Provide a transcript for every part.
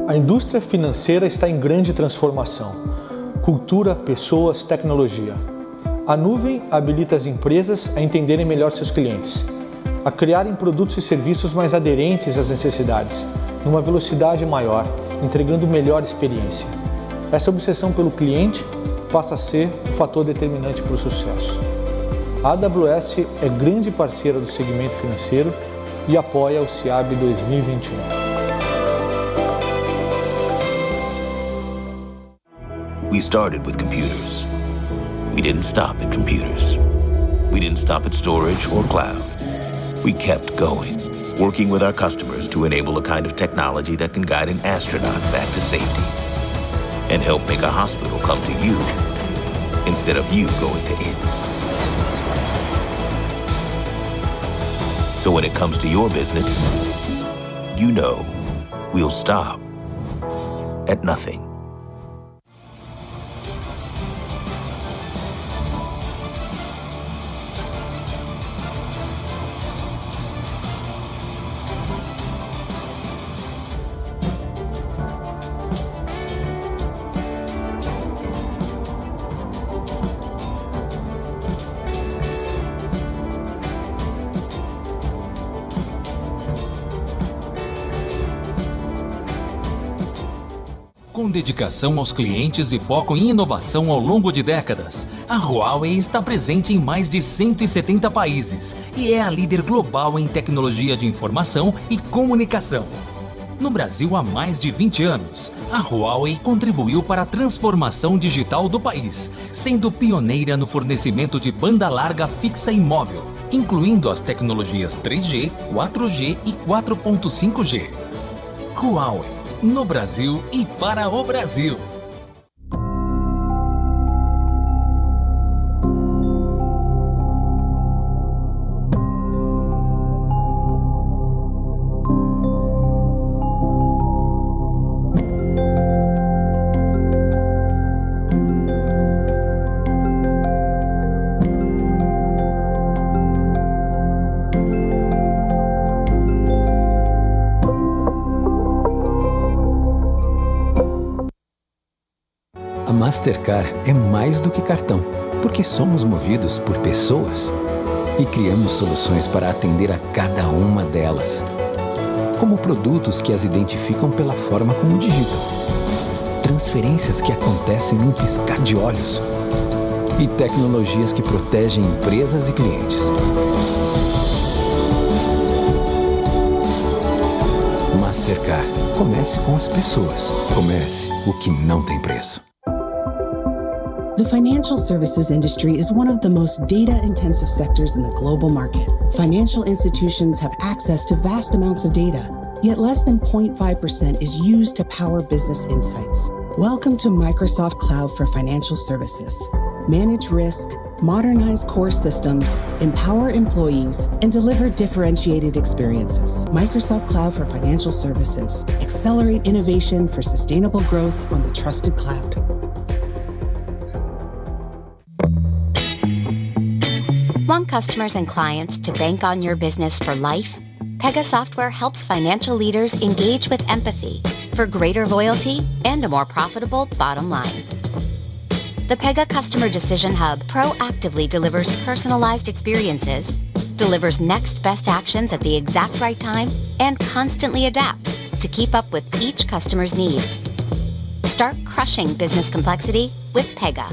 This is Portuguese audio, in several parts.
A indústria financeira está em grande transformação. Cultura, pessoas, tecnologia. A nuvem habilita as empresas a entenderem melhor seus clientes, a criarem produtos e serviços mais aderentes às necessidades, numa velocidade maior, entregando melhor experiência. Essa obsessão pelo cliente passa a ser o fator determinante para o sucesso. A AWS é grande parceira do segmento financeiro e apoia o CIAB 2021. We started with computers. We didn't stop at computers. We didn't stop at storage or cloud. We kept going, working with our customers to enable a kind of technology that can guide an astronaut back to safety and help make a hospital come to you instead of you going to it. So when it comes to your business, you know we'll stop at nothing. Com dedicação aos clientes e foco em inovação ao longo de décadas, a Huawei está presente em mais de 170 países e é a líder global em tecnologia de informação e comunicação. No Brasil há mais de 20 anos, a Huawei contribuiu para a transformação digital do país, sendo pioneira no fornecimento de banda larga fixa e móvel, incluindo as tecnologias 3G, 4G e 4.5G. Huawei. No Brasil e para o Brasil. A Mastercard é mais do que cartão, porque somos movidos por pessoas e criamos soluções para atender a cada uma delas. Como produtos que as identificam pela forma como digitam, transferências que acontecem num piscar de olhos e tecnologias que protegem empresas e clientes. Mastercard. Comece com as pessoas. Comece o que não tem preço. The financial services industry is one of the most data-intensive sectors in the global market. Financial institutions have access to vast amounts of data, yet less than 0.5% is used to power business insights. Welcome to Microsoft Cloud for Financial Services. Manage risk, modernize core systems, empower employees, and deliver differentiated experiences. Microsoft Cloud for Financial Services. Accelerate innovation for sustainable growth on the trusted cloud. Want customers and clients to bank on your business for life? Pega Software helps financial leaders engage with empathy for greater loyalty and a more profitable bottom line. The Pega Customer Decision Hub proactively delivers personalized experiences, delivers next best actions at the exact right time, and constantly adapts to keep up with each customer's needs. Start crushing business complexity with Pega.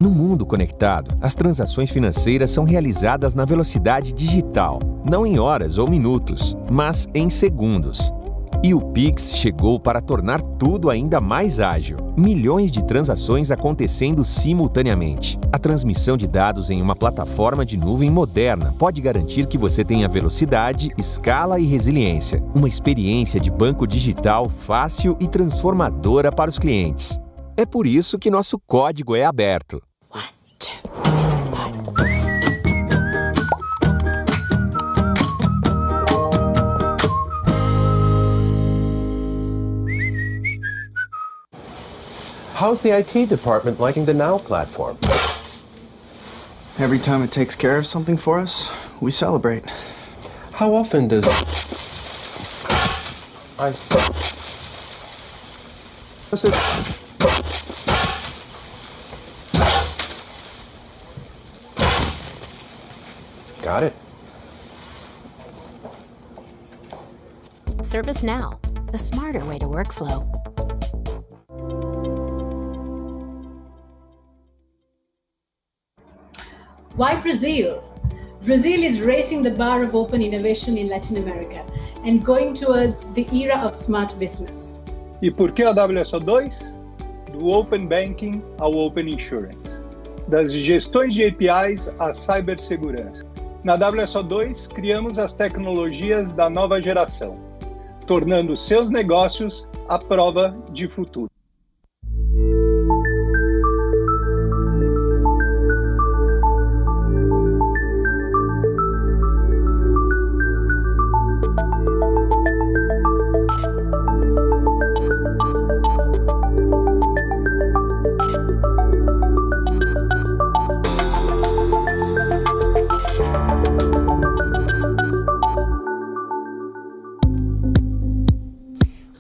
No mundo conectado, as transações financeiras são realizadas na velocidade digital, não em horas ou minutos, mas em segundos. E o Pix chegou para tornar tudo ainda mais ágil. Milhões de transações acontecendo simultaneamente. A transmissão de dados em uma plataforma de nuvem moderna pode garantir que você tenha velocidade, escala e resiliência. Uma experiência de banco digital fácil e transformadora para os clientes. É por isso que nosso código é aberto. How's the IT department liking the Now platform? Every time it takes care of something for us, we celebrate. How often does Got it. ServiceNow, the smarter way to workflow. Why Brazil? Brazil is raising the bar of open innovation in Latin America and going towards the era of smart business. E por que a WSO2? Do Open Banking ao Open Insurance, das gestões de APIs à cibersegurança. Na WSO2, criamos as tecnologias da nova geração, tornando seus negócios à prova de futuro.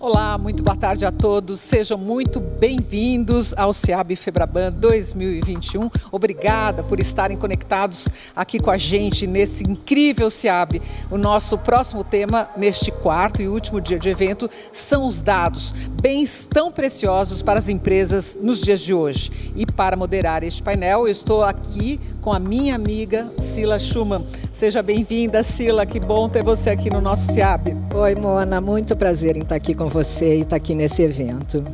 Olá, muito boa tarde a todos. Sejam muito bem-vindos ao SEAB Febraban 2021. Obrigada por estarem conectados aqui com a gente nesse incrível SEAB. O nosso próximo tema, neste quarto e último dia de evento, são os dados, bens tão preciosos para as empresas nos dias de hoje. E para moderar este painel, eu estou aqui com a minha amiga Sila Schumann. Seja bem-vinda, Sila, que bom ter você aqui no nosso SEAB. Oi, Mona, muito prazer em estar aqui com você e estar aqui nesse evento.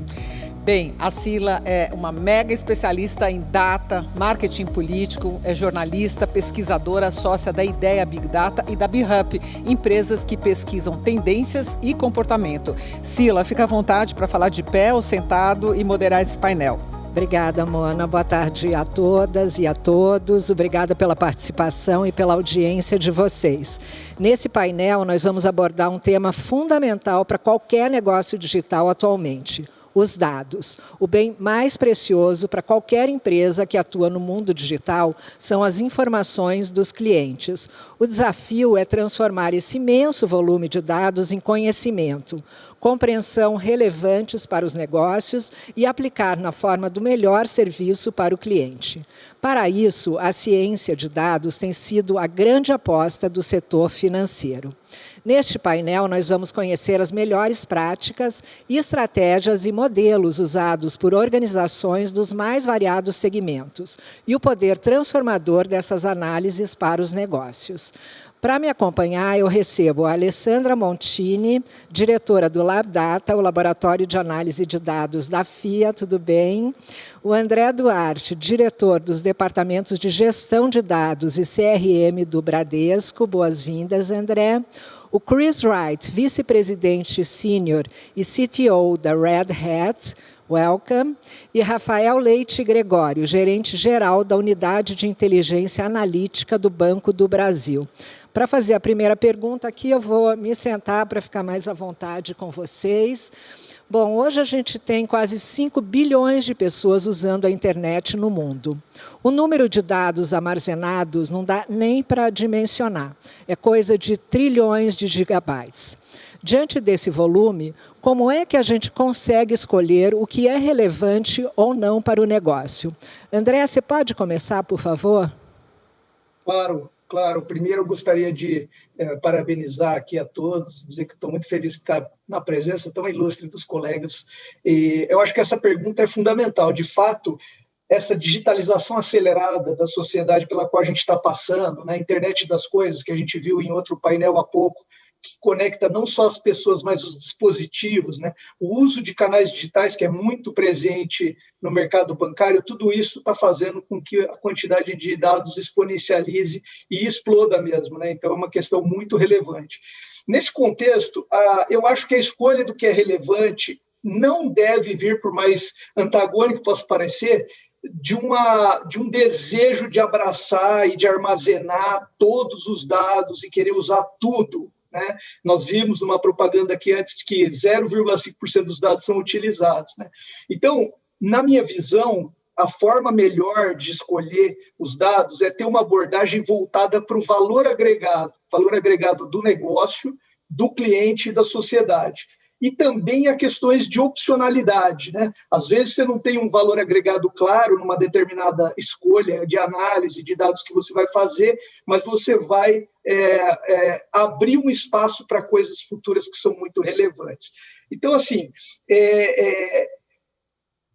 Bem, a Sila é uma mega especialista em data, marketing político, é jornalista, pesquisadora, sócia da Ideia Big Data e da BeHup, empresas que pesquisam tendências e comportamento. Sila, fica à vontade para falar de pé ou sentado e moderar esse painel. Obrigada, Mona. Boa tarde a todas e a todos. Obrigada pela participação e pela audiência de vocês. Nesse painel, nós vamos abordar um tema fundamental para qualquer negócio digital atualmente: os dados. O bem mais precioso para qualquer empresa que atua no mundo digital são as informações dos clientes. O desafio é transformar esse imenso volume de dados em conhecimento, compreensão relevantes para os negócios e aplicar na forma do melhor serviço para o cliente. Para isso, a ciência de dados tem sido a grande aposta do setor financeiro. Neste painel, nós vamos conhecer as melhores práticas e estratégias e modelos usados por organizações dos mais variados segmentos e o poder transformador dessas análises para os negócios. Para me acompanhar, eu recebo a Alessandra Montini, diretora do LabData, o Laboratório de Análise de Dados da FIA, tudo bem? O André Duarte, diretor dos Departamentos de Gestão de Dados e CRM do Bradesco, boas-vindas, André. O Chris Wright, vice-presidente sênior e CTO da Red Hat, welcome. E Rafael Leite Gregório, gerente-geral da Unidade de Inteligência Analítica do Banco do Brasil. Para fazer a primeira pergunta aqui, eu vou me sentar para ficar mais à vontade com vocês. Bom, hoje a gente tem quase 5 bilhões de pessoas usando a internet no mundo. O número de dados armazenados não dá nem para dimensionar. É coisa de trilhões de gigabytes. Diante desse volume, como é que a gente consegue escolher o que é relevante ou não para o negócio? André, você pode começar, por favor? Claro. Primeiro, eu gostaria de parabenizar aqui a todos, dizer que estou muito feliz de estar na presença tão ilustre dos colegas. E eu acho que essa pergunta é fundamental. De fato, essa digitalização acelerada da sociedade pela qual a gente está passando, na internet das coisas, que a gente viu em outro painel há pouco, que conecta não só as pessoas, mas os dispositivos, né? O uso de canais digitais, que é muito presente no mercado bancário, tudo isso está fazendo com que a quantidade de dados exponencialize e exploda mesmo, né? Então, é uma questão muito relevante. Nesse contexto, eu acho que a escolha do que é relevante não deve vir, por mais antagônico que possa parecer, de um desejo de abraçar e de armazenar todos os dados e querer usar tudo. Né? Nós vimos numa propaganda aqui antes de que 0,5% dos dados são utilizados. Né? Então, na minha visão, a forma melhor de escolher os dados é ter uma abordagem voltada para o valor agregado do negócio, do cliente e da sociedade. e também a questões de opcionalidade, né? Às vezes você não tem um valor agregado claro numa determinada escolha de análise de dados que você vai fazer, mas você vai abrir um espaço para coisas futuras que são muito relevantes. Então, assim,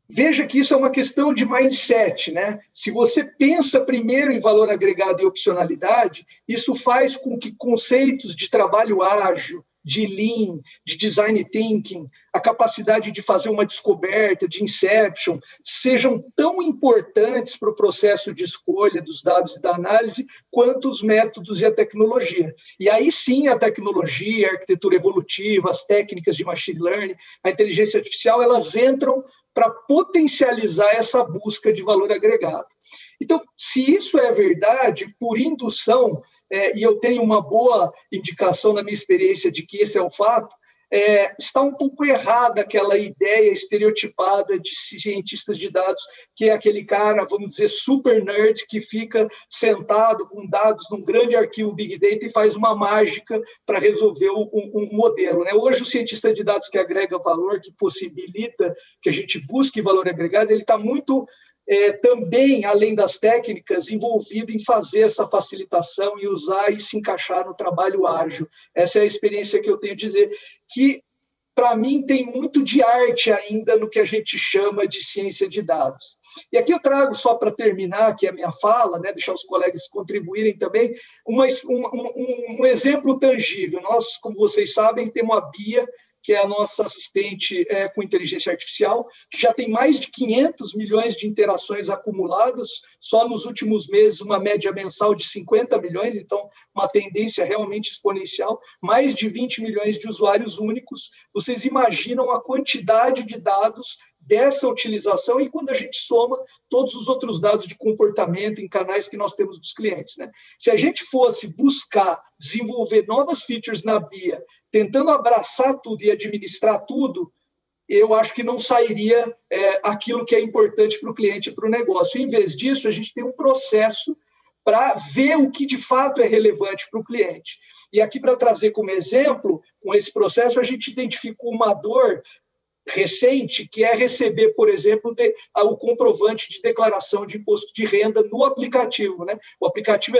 veja que isso é uma questão de mindset, né? Se você pensa primeiro em valor agregado e opcionalidade, isso faz com que conceitos de trabalho ágil, de Lean, de Design Thinking, a capacidade de fazer uma descoberta, de Inception, sejam tão importantes para o processo de escolha dos dados e da análise, quanto os métodos e a tecnologia. E aí sim a tecnologia, a arquitetura evolutiva, as técnicas de machine learning, a inteligência artificial, elas entram para potencializar essa busca de valor agregado. Então, se isso é verdade, por indução, e eu tenho uma boa indicação na minha experiência de que esse é o fato, está um pouco errada aquela ideia estereotipada de cientistas de dados, que é aquele cara, vamos dizer, super nerd, que fica sentado com dados num grande arquivo Big Data e faz uma mágica para resolver um modelo, né? Hoje, o cientista de dados que agrega valor, que possibilita que a gente busque valor agregado, ele está muito... também, além das técnicas, envolvido em fazer essa facilitação e usar e se encaixar no trabalho ágil. Essa é a experiência que eu tenho a dizer, que, para mim, tem muito de arte ainda no que a gente chama de ciência de dados. E aqui eu trago, só para terminar aqui a minha fala, né, deixar os colegas contribuírem também, um exemplo tangível. Nós, como vocês sabem, temos a Bia, que é a nossa assistente com inteligência artificial, que já tem mais de 500 milhões de interações acumuladas, só nos últimos meses uma média mensal de 50 milhões, então uma tendência realmente exponencial, mais de 20 milhões de usuários únicos. Vocês imaginam a quantidade de dados dessa utilização e quando a gente soma todos os outros dados de comportamento em canais que nós temos dos clientes, né? Se a gente fosse buscar desenvolver novas features na BIA, tentando abraçar tudo e administrar tudo, eu acho que não sairia aquilo que é importante para o cliente e para o negócio. Em vez disso, a gente tem um processo para ver o que de fato é relevante para o cliente. E aqui, para trazer como exemplo, com esse processo, a gente identificou uma dor recente, que é receber, por exemplo, o comprovante de declaração de imposto de renda no aplicativo, né? O aplicativo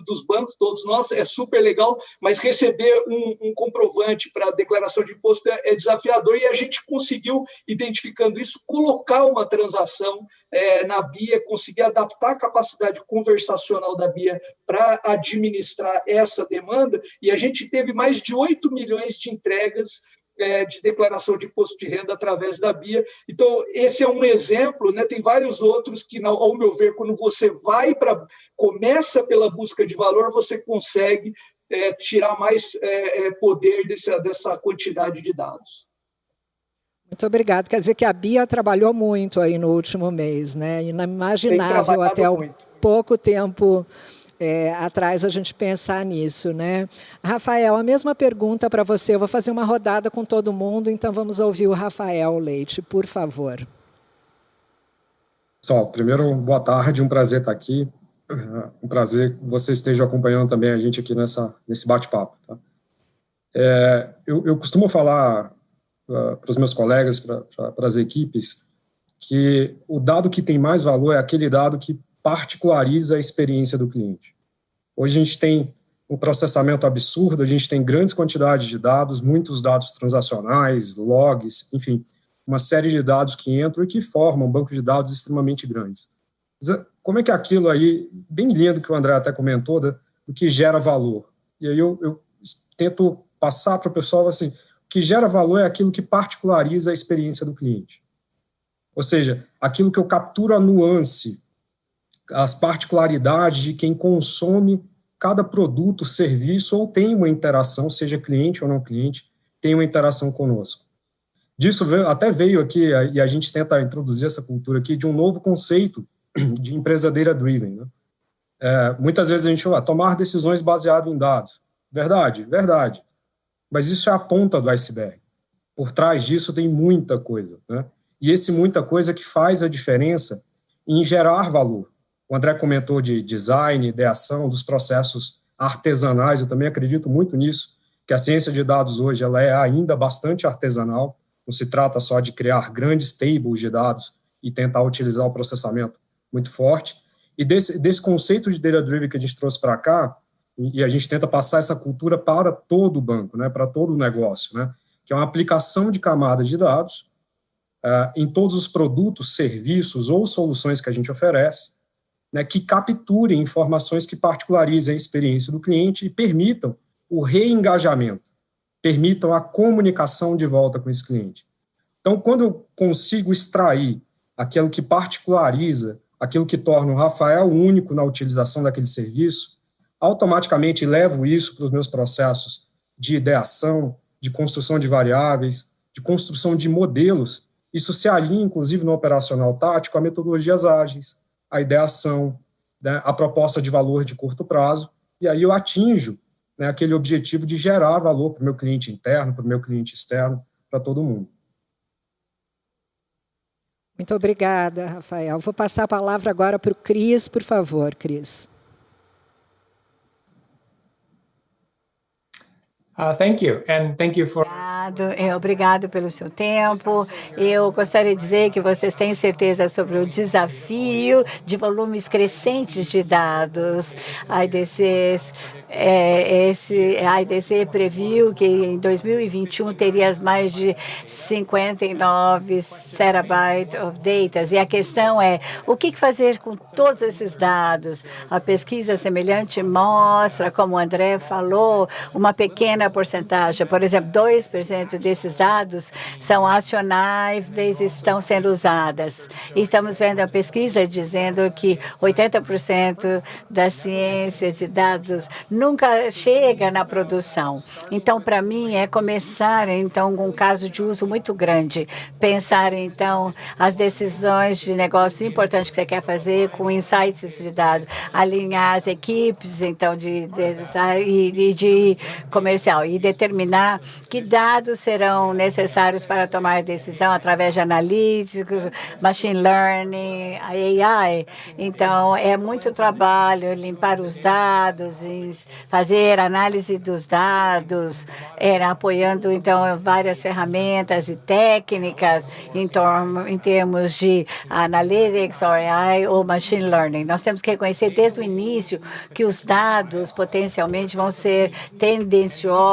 dos bancos, todos nós, é super legal, mas receber um comprovante para declaração de imposto é desafiador e a gente conseguiu, identificando isso, colocar uma transação na BIA, conseguir adaptar a capacidade conversacional da BIA para administrar essa demanda e a gente teve mais de 8 milhões de entregas de declaração de imposto de renda através da BIA. Então, esse é um exemplo, né? Tem vários outros que, ao meu ver, quando você começa pela busca de valor, você consegue tirar mais poder dessa quantidade de dados. Muito obrigado. Quer dizer que a Bia trabalhou muito aí no último mês, né? Inimaginável até pouco tempo atrás a gente pensar nisso, né? Rafael, a mesma pergunta para você. Eu vou fazer uma rodada com todo mundo, então vamos ouvir o Rafael Leite, por favor. Pessoal, primeiro, boa tarde, um prazer estar aqui. Um prazer que você esteja acompanhando também a gente aqui nesse bate-papo. Tá? Eu costumo falar para os meus colegas, para as equipes, que o dado que tem mais valor é aquele dado que particulariza a experiência do cliente. Hoje a gente tem um processamento absurdo, a gente tem grandes quantidades de dados, muitos dados transacionais, logs, enfim, uma série de dados que entram e que formam um banco de dados extremamente grandes. Como é que aquilo aí, bem lindo que o André até comentou, do que gera valor? E aí eu tento passar para o pessoal assim, o que gera valor é aquilo que particulariza a experiência do cliente. Ou seja, aquilo que eu capturo a nuance, as particularidades de quem consome cada produto, serviço, ou tem uma interação, seja cliente ou não cliente, tem uma interação conosco. Disso até veio aqui, e a gente tenta introduzir essa cultura aqui, de um novo conceito de empresa data-driven. Né? Muitas vezes a gente fala, tomar decisões baseadas em dados. Verdade. Mas isso é a ponta do iceberg. Por trás disso tem muita coisa. Né? E esse muita coisa que faz a diferença em gerar valor. O André comentou de design, ideação, dos processos artesanais, eu também acredito muito nisso, que a ciência de dados hoje ela é ainda bastante artesanal, não se trata só de criar grandes tables de dados e tentar utilizar o processamento muito forte. E desse conceito de data-driven que a gente trouxe para cá, e a gente tenta passar essa cultura para todo o banco, né, para todo o negócio, né, que é uma aplicação de camadas de dados em todos os produtos, serviços ou soluções que a gente oferece, né, que capturem informações que particularizem a experiência do cliente e permitam o reengajamento, permitam a comunicação de volta com esse cliente. Então, quando eu consigo extrair aquilo que particulariza, aquilo que torna o Rafael único na utilização daquele serviço, automaticamente levo isso para os meus processos de ideação, de construção de variáveis, de construção de modelos. Isso se alinha, inclusive, no operacional tático, a metodologias ágeis, a ideação, né, a proposta de valor de curto prazo, e aí eu atinjo, né, aquele objetivo de gerar valor para o meu cliente interno, para o meu cliente externo, para todo mundo. Muito obrigada, Rafael. Vou passar a palavra agora para o Cris, por favor, Cris. Thank you, and thank you for... Obrigado pelo seu tempo. Eu gostaria de dizer que vocês têm certeza sobre o desafio de volumes crescentes de dados. A IDC previu que em 2021 teria mais de 59 terabytes of data. E a questão é, o que fazer com todos esses dados? A pesquisa semelhante mostra, como o André falou, uma pequena porcentagem, por exemplo, 2% desses dados são acionáveis e estão sendo usadas. E estamos vendo a pesquisa dizendo que 80% da ciência de dados nunca chega na produção. Então, para mim, é começar, então, com um caso de uso muito grande. Pensar, então, as decisões de negócio importantes que você quer fazer com insights de dados. Alinhar as equipes, então, de comercial e determinar que dados serão necessários para tomar decisão através de analíticos, machine learning, AI. Então, é muito trabalho limpar os dados, fazer análise dos dados, apoiando, então, várias ferramentas e técnicas em termos de analytics, ou AI ou machine learning. Nós temos que reconhecer desde o início que os dados potencialmente vão ser tendenciosos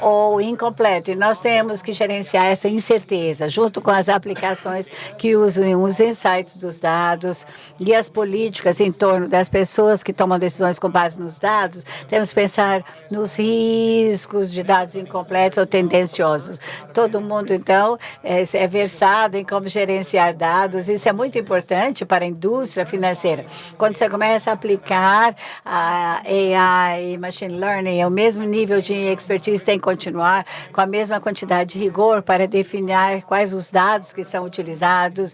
ou incompletos. E nós temos que gerenciar essa incerteza, junto com as aplicações que usam os insights dos dados e as políticas em torno das pessoas que tomam decisões com base nos dados. Temos que pensar nos riscos de dados incompletos ou tendenciosos. Todo mundo, então, é versado em como gerenciar dados. Isso é muito importante para a indústria financeira. Quando você começa a aplicar a AI e machine learning, o mesmo nível de expertise tem que continuar com a mesma quantidade de rigor para definir quais os dados que são utilizados,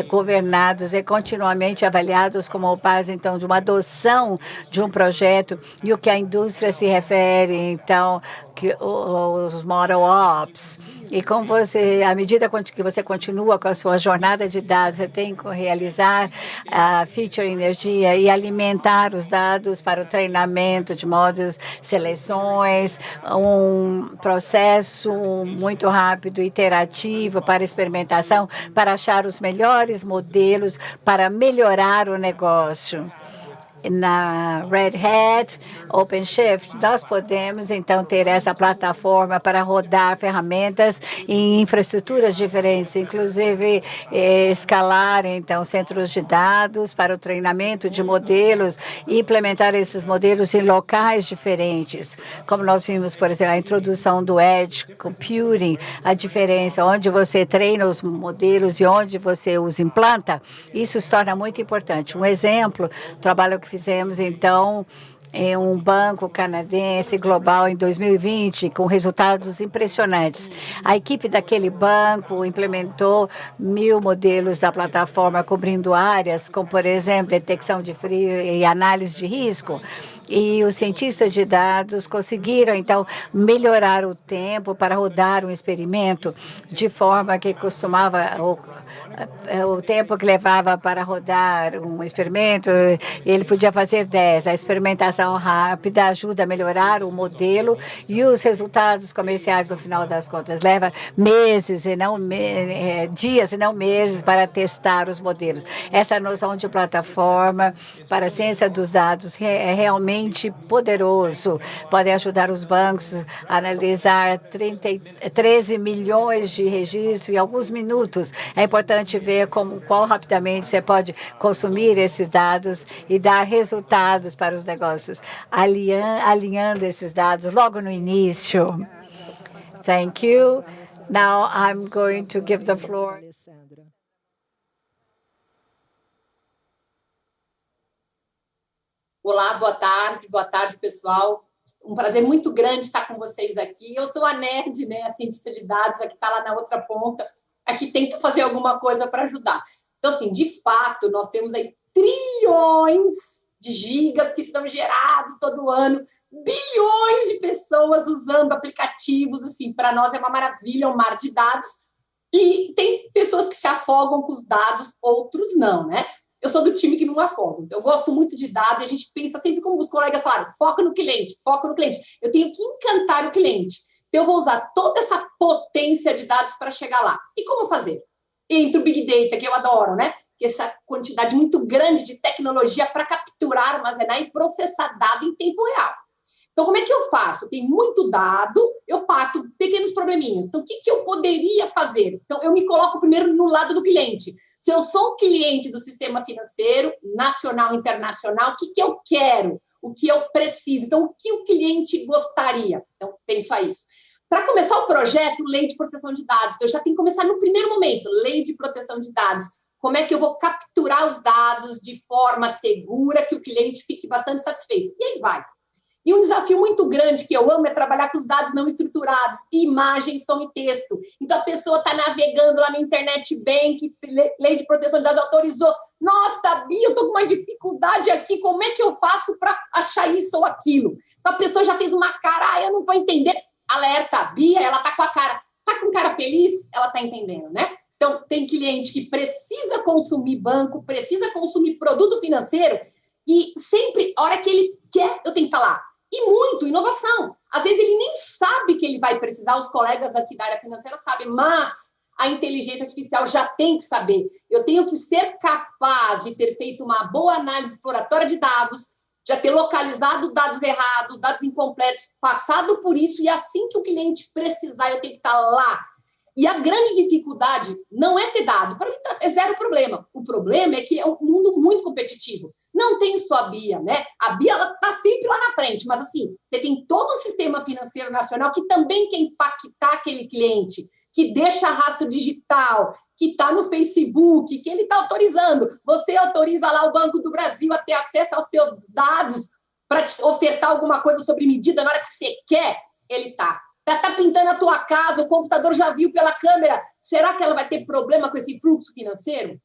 governados e continuamente avaliados como base, então, de uma adoção de um projeto e o que a indústria se refere, então, que os model ops. E como à medida que você continua com a sua jornada de dados, você tem que realizar a feature energia e alimentar os dados para o treinamento de modos, seleções, um processo muito rápido, iterativo para experimentação, para achar os melhores modelos para melhorar o negócio. Na Red Hat, OpenShift, nós podemos, então, ter essa plataforma para rodar ferramentas em infraestruturas diferentes, inclusive escalar, então, centros de dados para o treinamento de modelos e implementar esses modelos em locais diferentes. Como nós vimos, por exemplo, a introdução do Edge Computing, a diferença onde você treina os modelos e onde você os implanta, isso se torna muito importante. Um exemplo, trabalho que fizemos, então, em um banco canadense global em 2020, com resultados impressionantes. A equipe daquele banco implementou 1.000 modelos da plataforma, cobrindo áreas como, por exemplo, detecção de frio e análise de risco. E os cientistas de dados conseguiram, então, melhorar o tempo para rodar um experimento, de forma que costumava, o tempo que levava para rodar um experimento, ele podia fazer 10. A experimentação atualização rápida ajuda a melhorar o modelo e os resultados comerciais no final das contas. Leva meses e não dias e não meses para testar os modelos. Essa noção de plataforma para a ciência dos dados é realmente poderoso. Pode ajudar os bancos a analisar 13 milhões de registros em alguns minutos. É importante ver quão rapidamente você pode consumir esses dados e dar resultados para os negócios, alinhando esses dados logo no início. Thank you. Now I'm going to give the floor. Olá, boa tarde, pessoal. Um prazer muito grande estar com vocês aqui. Eu sou a nerd, né, a cientista de dados, a que está lá na outra ponta, a que tenta fazer alguma coisa para ajudar. Então, assim, de fato, nós temos aí trilhões de gigas que são gerados todo ano, bilhões de pessoas usando aplicativos, assim, para nós é uma maravilha, um mar de dados, e tem pessoas que se afogam com os dados, outros não, né? Eu sou do time que não afoga, então eu gosto muito de dados, a gente pensa sempre como os colegas falaram, foca no cliente, eu tenho que encantar o cliente, então eu vou usar toda essa potência de dados para chegar lá. E como fazer? Entre o Big Data, que eu adoro, né? Essa quantidade muito grande de tecnologia para capturar, armazenar e processar dado em tempo real. Então, como é que eu faço? Tem muito dado, eu parto pequenos probleminhas. Então, o que eu poderia fazer? Então, eu me coloco primeiro no lado do cliente. Se eu sou um cliente do sistema financeiro, nacional e internacional, o que eu quero? O que eu preciso? Então, o que o cliente gostaria? Então, penso a isso. Para começar o projeto, lei de proteção de dados. Eu já tenho que começar no primeiro momento, lei de proteção de dados. Como é que eu vou capturar os dados de forma segura, que o cliente fique bastante satisfeito? E aí vai. E um desafio muito grande que eu amo é trabalhar com os dados não estruturados, imagem, som e texto. Então, a pessoa está navegando lá no Internet Bank, lei de proteção de dados autorizou. Nossa, Bia, eu estou com uma dificuldade aqui, como é que eu faço para achar isso ou aquilo? Então, a pessoa já fez uma cara, eu não estou entendendo. Alerta, Bia, ela está com a cara, está com cara feliz, ela está entendendo, né? Então, tem cliente que precisa consumir banco, precisa consumir produto financeiro e sempre, a hora que ele quer, eu tenho que estar lá. E muito, inovação. Às vezes ele nem sabe que ele vai precisar, os colegas aqui da área financeira sabem, mas a inteligência artificial já tem que saber. Eu tenho que ser capaz de ter feito uma boa análise exploratória de dados, já ter localizado dados errados, dados incompletos, passado por isso, e assim que o cliente precisar, eu tenho que estar lá. E a grande dificuldade não é ter dado. Para mim, é zero problema. O problema é que é um mundo muito competitivo. Não tem só a Bia, né? A Bia está sempre lá na frente, mas assim, você tem todo o sistema financeiro nacional que também quer impactar aquele cliente, que deixa rastro digital, que está no Facebook, que ele está autorizando. Você autoriza lá o Banco do Brasil a ter acesso aos seus dados para te ofertar alguma coisa sobre medida na hora que você quer, ele está. Está pintando a tua casa, o computador já viu pela câmera. Será que ela vai ter problema com esse fluxo financeiro?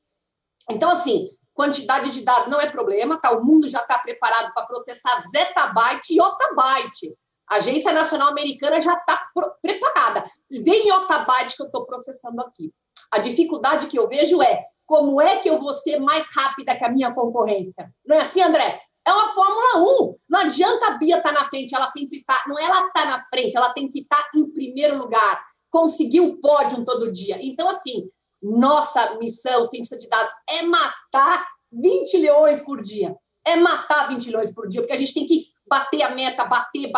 Então, assim, quantidade de dados não é problema, tá? O mundo já está preparado para processar zettabyte e ottabyte. A Agência Nacional Americana já está preparada. Vem em ottabyte que eu estou processando aqui. A dificuldade que eu vejo é como é que eu vou ser mais rápida que a minha concorrência? Não é assim, André? É uma Fórmula 1. Não adianta a Bia estar na frente, ela sempre está. Não é ela estar na frente, ela tem que estar em primeiro lugar. Conseguir o pódio todo dia. Então, assim, nossa missão, cientista de dados, é matar 20 leões por dia. É matar 20 leões por dia, porque a gente tem que bater a meta, bater,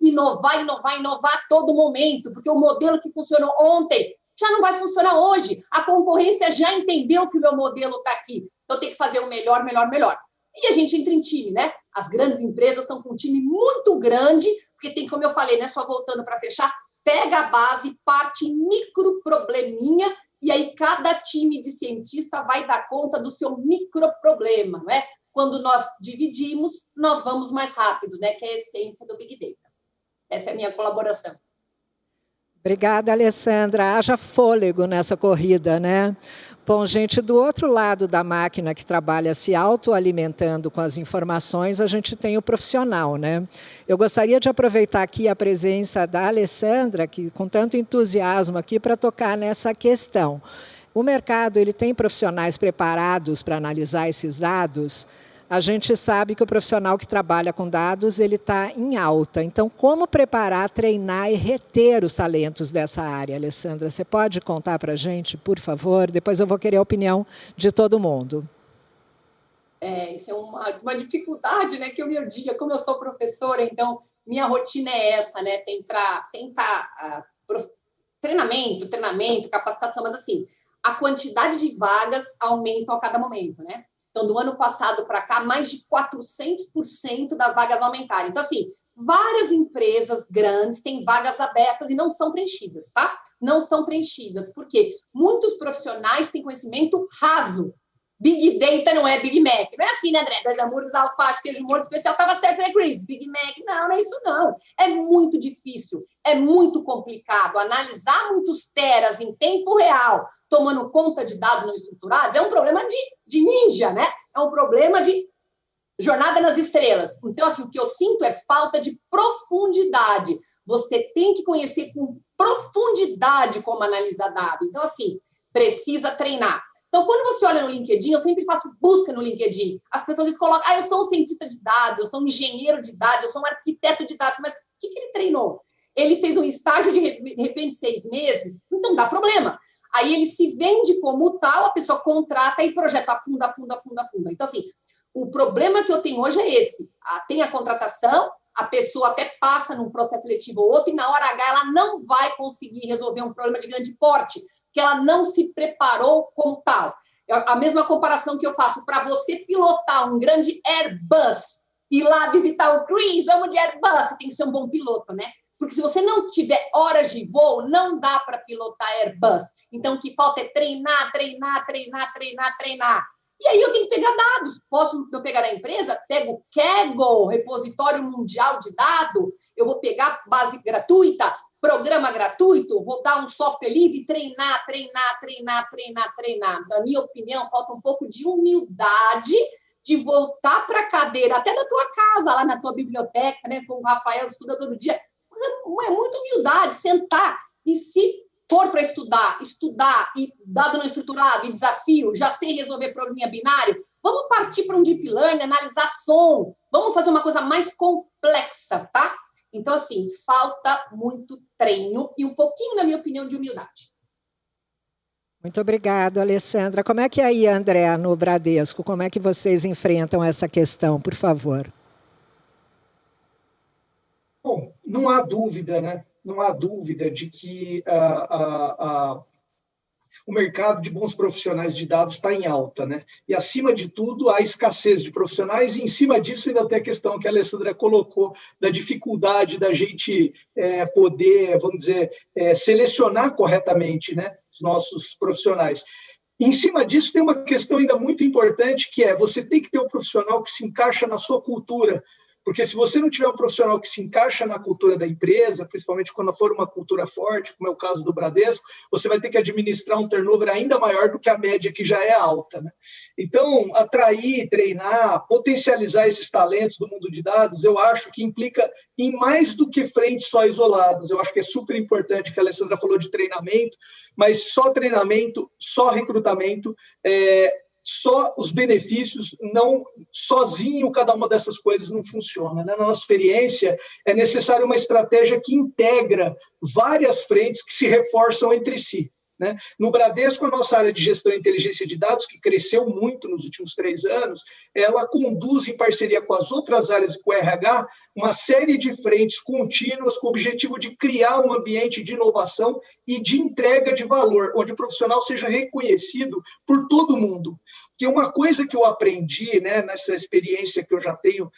inovar a todo momento, porque o modelo que funcionou ontem já não vai funcionar hoje. A concorrência já entendeu que o meu modelo está aqui. Então, tem que fazer o melhor. E a gente entra em time, né? As grandes empresas estão com um time muito grande, porque tem, como eu falei, né? Só voltando para fechar, pega a base, parte em micro probleminha, e aí cada time de cientista vai dar conta do seu micro problema, não é? Quando nós dividimos, nós vamos mais rápidos, né? Que é a essência do Big Data. Essa é a minha colaboração. Obrigada, Alessandra. Haja fôlego nessa corrida, né? Bom, gente, do outro lado da máquina que trabalha se autoalimentando com as informações, a gente tem o profissional, né? Eu gostaria de aproveitar aqui a presença da Alessandra, que com tanto entusiasmo aqui, para tocar nessa questão. O mercado ele tem profissionais preparados para analisar esses dados? a gente sabe que o profissional que trabalha com dados, ele está em alta. Então, como preparar, treinar e reter os talentos dessa área, Alessandra? Você pode contar para a gente, por favor? Depois eu vou querer a opinião de todo mundo. Isso é uma dificuldade, né? Que o meu dia, como eu sou professora, então minha rotina é essa, né? Tentar treinamento, capacitação, mas assim, a quantidade de vagas aumenta a cada momento, né? Então, do ano passado para cá, mais de 400% das vagas aumentaram. Então, assim, várias empresas grandes têm vagas abertas e não são preenchidas, tá? Não são preenchidas, porque muitos profissionais têm conhecimento raso. Big Data não é Big Mac. Não é assim, né, André? 2 hambúrgueres, alface, queijo molho especial, estava certo, né, Chris? Big Mac, não é isso, não. É muito difícil, é muito complicado. Analisar muitos teras em tempo real, tomando conta de dados não estruturados, é um problema de ninja, né? É um problema de jornada nas estrelas. Então, assim, o que eu sinto é falta de profundidade. Você tem que conhecer com profundidade como analisar dado. Então, assim, precisa treinar. Então, quando você olha no LinkedIn, eu sempre faço busca no LinkedIn. As pessoas colocam, eu sou um cientista de dados, eu sou um engenheiro de dados, eu sou um arquiteto de dados. Mas o que ele treinou? Ele fez um estágio de repente 6 meses? Então, dá problema. Aí ele se vende como tal, a pessoa contrata e projeta afunda. Então, assim, o problema que eu tenho hoje é esse. Tem a contratação, a pessoa até passa num processo seletivo ou outro, e na hora H ela não vai conseguir resolver um problema de grande porte, que ela não se preparou como tal. A mesma comparação que eu faço, para você pilotar um grande Airbus, ir lá visitar o Chris, vamos de Airbus, você tem que ser um bom piloto, né? Porque se você não tiver horas de voo, não dá para pilotar Airbus. Então, o que falta é treinar. E aí eu tenho que pegar dados. Posso eu pegar na empresa? Pego o Kaggle, repositório mundial de dados, eu vou pegar base gratuita, programa gratuito, vou dar um software livre, treinar. Então, na minha opinião, falta um pouco de humildade de voltar para a cadeira, até da tua casa, lá na tua biblioteca, né, com o Rafael estuda todo dia. É muita humildade, sentar e se for para estudar e dado não estruturado e desafio, já sei resolver probleminha binário, vamos partir para um deep learning, analisar som, vamos fazer uma coisa mais complexa, tá? Então, assim, falta muito treino e um pouquinho, na minha opinião, de humildade. Muito obrigada, Alessandra. Como é que é aí, André, no Bradesco? Como é que vocês enfrentam essa questão, por favor? Bom, não há dúvida, né? Não há dúvida de que o mercado de bons profissionais de dados está em alta, né? E, acima de tudo, há escassez de profissionais, e, em cima disso, ainda tem a questão que a Alessandra colocou, da dificuldade da gente poder, vamos dizer, selecionar corretamente, né, os nossos profissionais. Em cima disso, tem uma questão ainda muito importante, que é você tem que ter um profissional que se encaixa na sua cultura. Porque se você não tiver um profissional que se encaixa na cultura da empresa, principalmente quando for uma cultura forte, como é o caso do Bradesco, você vai ter que administrar um turnover ainda maior do que a média, que já é alta, né? Então, atrair, treinar, potencializar esses talentos do mundo de dados, eu acho que implica em mais do que frentes só isoladas. Eu acho que é super importante, que a Alessandra falou de treinamento, mas só treinamento, só recrutamento, só os benefícios, não sozinho cada uma dessas coisas não funciona, né? Na nossa experiência, é necessário uma estratégia que integra várias frentes que se reforçam entre si, né? No Bradesco, a nossa área de gestão e inteligência de dados, que cresceu muito nos últimos 3 anos, ela conduz, em parceria com as outras áreas e com o RH, uma série de frentes contínuas com o objetivo de criar um ambiente de inovação e de entrega de valor, onde o profissional seja reconhecido por todo mundo. Que uma coisa que eu aprendi, né, nessa experiência que eu já tenho